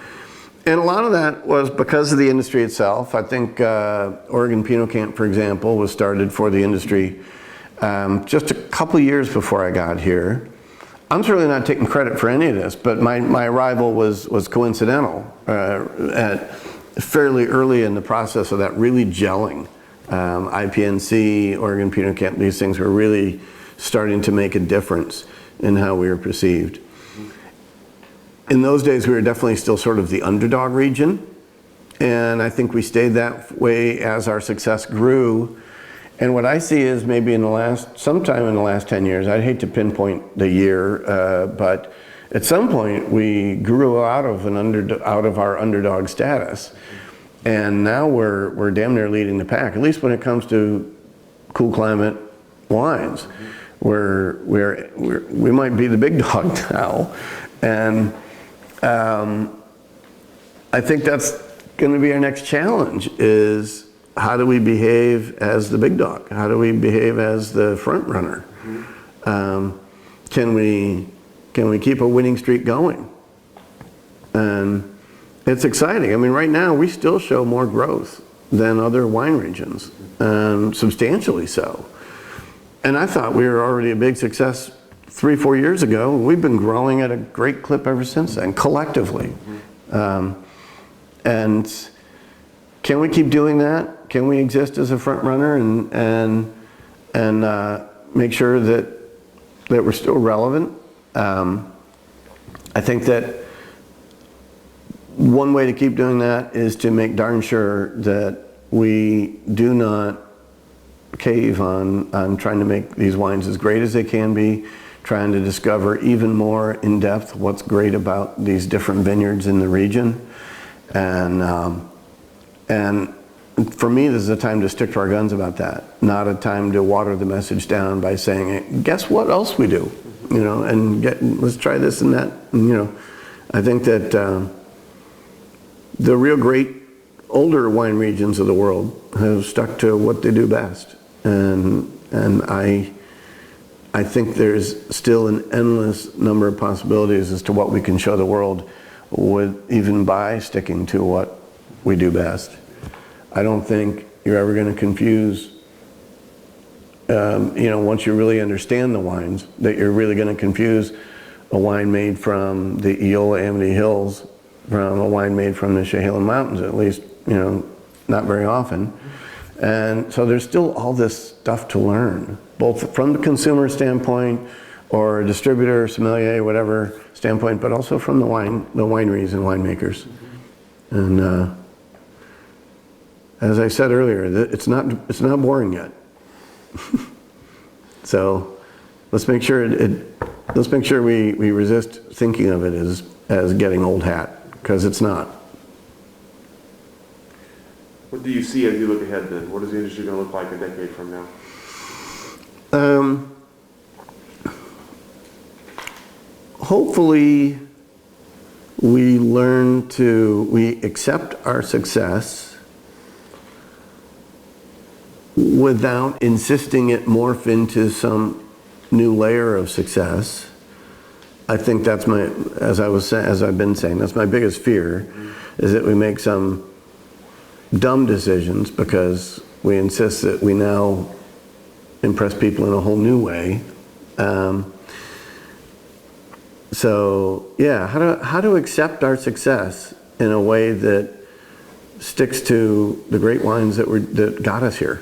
And a lot of that was because of the industry itself. I think Oregon Pinot Camp, for example, was started for the industry just a couple years before I got here. I'm certainly not taking credit for any of this, but my arrival was coincidental at fairly early in the process of that really gelling. IPNC, Oregon Pinot Camp, these things were really starting to make a difference in how we were perceived. In those days, we were definitely still sort of the underdog region, and I think we stayed that way as our success grew. And what I see is maybe sometime in the last 10 years, I'd hate to pinpoint the year, but at some point we grew out of our underdog status, and now we're damn near leading the pack. At least when it comes to cool climate wines, we might be the big dog now, and I think that's going to be our next challenge is, how do we behave as the big dog? How do we behave as the front runner? Can we keep a winning streak going? And it's exciting. I mean, right now we still show more growth than other wine regions, and substantially so. And I thought we were already a big success 3-4 years ago. We've been growing at a great clip ever since then, collectively. And can we keep doing that? Can we exist as a front runner and make sure that we're still relevant? I think that one way to keep doing that is to make darn sure that we do not cave on trying to make these wines as great as they can be, trying to discover even more in depth what's great about these different vineyards in the region. And for me, this is a time to stick to our guns about that, not a time to water the message down by saying, guess what else we do, you know, and let's try this and that. And, you know, I think that the real great older wine regions of the world have stuck to what they do best, and I think there's still an endless number of possibilities as to what we can show the world even by sticking to what we do best. I don't think you're ever going to confuse, you know, once you really understand the wines, that you're really going to confuse a wine made from the Eola Amity Hills from a wine made from the Chehalem Mountains, at least, you know, not very often. And so there's still all this stuff to learn, both from the consumer standpoint or distributor, sommelier, whatever standpoint, but also from the wineries and winemakers. And as I said earlier, it's not boring yet. So let's make sure we resist thinking of it as getting old hat, because it's not. What do you see as you look ahead then? What is the industry going to look like a decade from now? Hopefully we accept our success without insisting it morph into some new layer of success. I think that's as I've been saying, that's my biggest fear, is that we make some dumb decisions because we insist that we now impress people in a whole new way. So yeah, how to accept our success in a way that sticks to the great wines that got us here.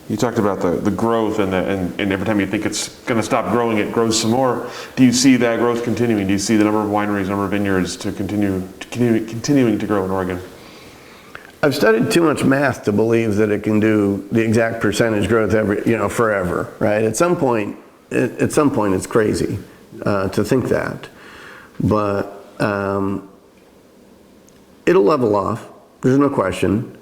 You talked about the growth and every time you think it's going to stop growing, it grows some more. Do you see that growth continuing? Do you see the number of wineries, number of vineyards continuing to grow in Oregon? I've studied too much math to believe that it can do the exact percentage growth forever, right? At some point it's crazy to think that, but it'll level off. There's no question.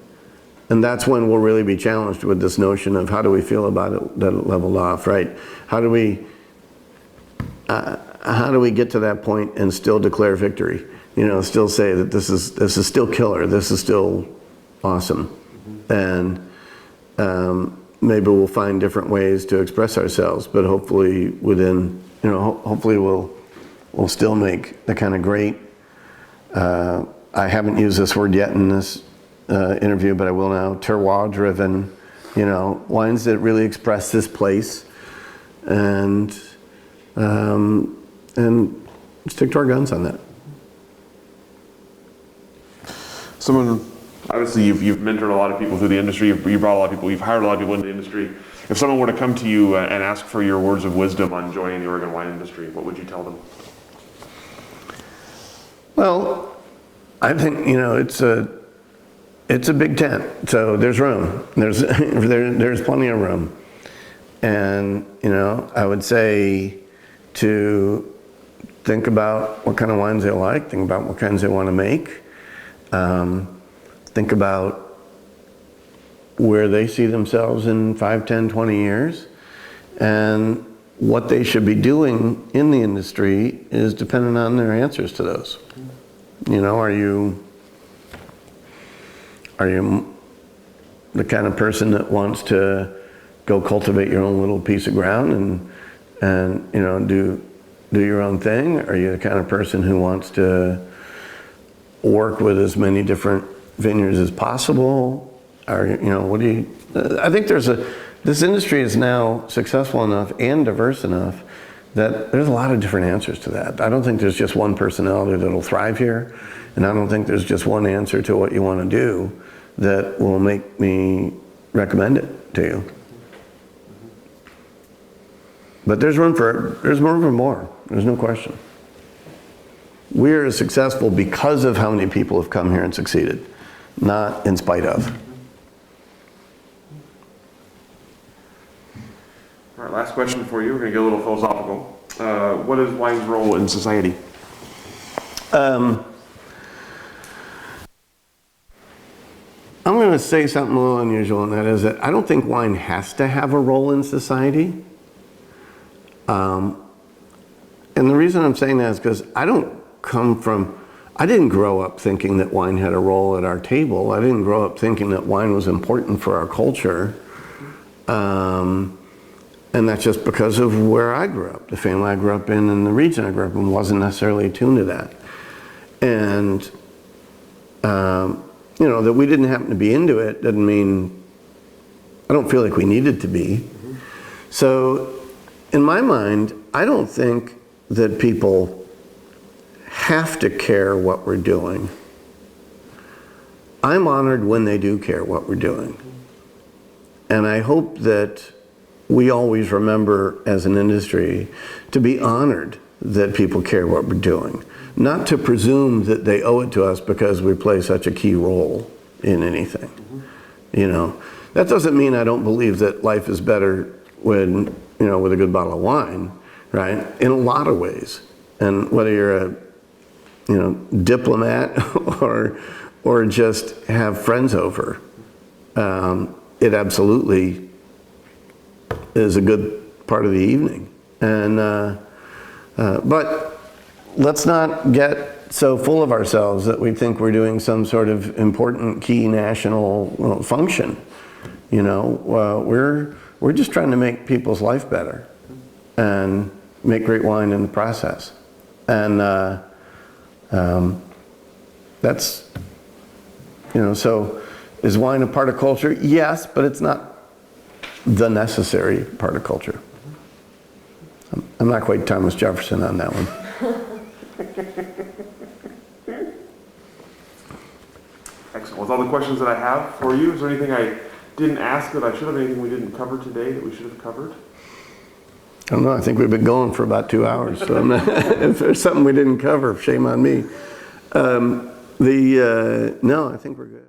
And that's when we'll really be challenged with this notion of how do we feel about it that it leveled off, right? How do we get to that point and still declare victory? Still say that this is still killer, this is still awesome, and maybe we'll find different ways to express ourselves, but hopefully hopefully we'll still make the kind of great. I haven't used this word yet in this interview, but I will now. Terroir-driven, wines that really express this place, and stick to our guns on that. Obviously, you've mentored a lot of people through the industry. You brought a lot of people. You've hired a lot of people into the industry. If someone were to come to you and ask for your words of wisdom on joining the Oregon wine industry, what would you tell them? Well, I think it's a big tent, so there's room. There's plenty of room, and I would say to think about what kind of wines they like, think about what kinds they want to make, think about where they see themselves in 5, 10, 20 years, and what they should be doing in the industry is dependent on their answers to those. Are you the kind of person that wants to go cultivate your own little piece of ground and do your own thing? Are you the kind of person who wants to work with as many different vineyards as possible? I think this industry is now successful enough and diverse enough that there's a lot of different answers to that. I don't think there's just one personality that'll thrive here, and I don't think there's just one answer to what you want to do that will make me recommend it to you. But there's room for more. There's no question. We're successful because of how many people have come here and succeeded, not in spite of. All right, last question for you. We're going to get a little philosophical. What is wine's role in society? I'm going to say something a little unusual, and that is that I don't think wine has to have a role in society. And the reason I'm saying that is because I didn't grow up thinking that wine had a role at our table. I didn't grow up thinking that wine was important for our culture. And that's just because of where I grew up. The family I grew up in and the region I grew up in wasn't necessarily attuned to that. And, that we didn't happen to be into it doesn't mean, I don't feel like we needed to be. Mm-hmm. So in my mind, I don't think that people have to care what we're doing. I'm honored when they do care what we're doing. And I hope that we always remember as an industry to be honored that people care what we're doing. Not to presume that they owe it to us because we play such a key role in anything. Mm-hmm. That doesn't mean I don't believe that life is better when, with a good bottle of wine. right? In a lot of ways. And whether you're a, diplomat or just have friends over, it absolutely is a good part of the evening. And but let's not get so full of ourselves that we think we're doing some sort of important key national function. We're just trying to make people's life better and make great wine in the process. And that's, so is wine a part of culture? Yes, but it's not the necessary part of culture. I'm not quite Thomas Jefferson on that one. Excellent. With all the questions that I have for you, is there anything I didn't ask that I should have, anything we didn't cover today that we should have covered? I don't know. I think we've been going for about 2 hours. So if there's something we didn't cover, shame on me. No, I think we're good.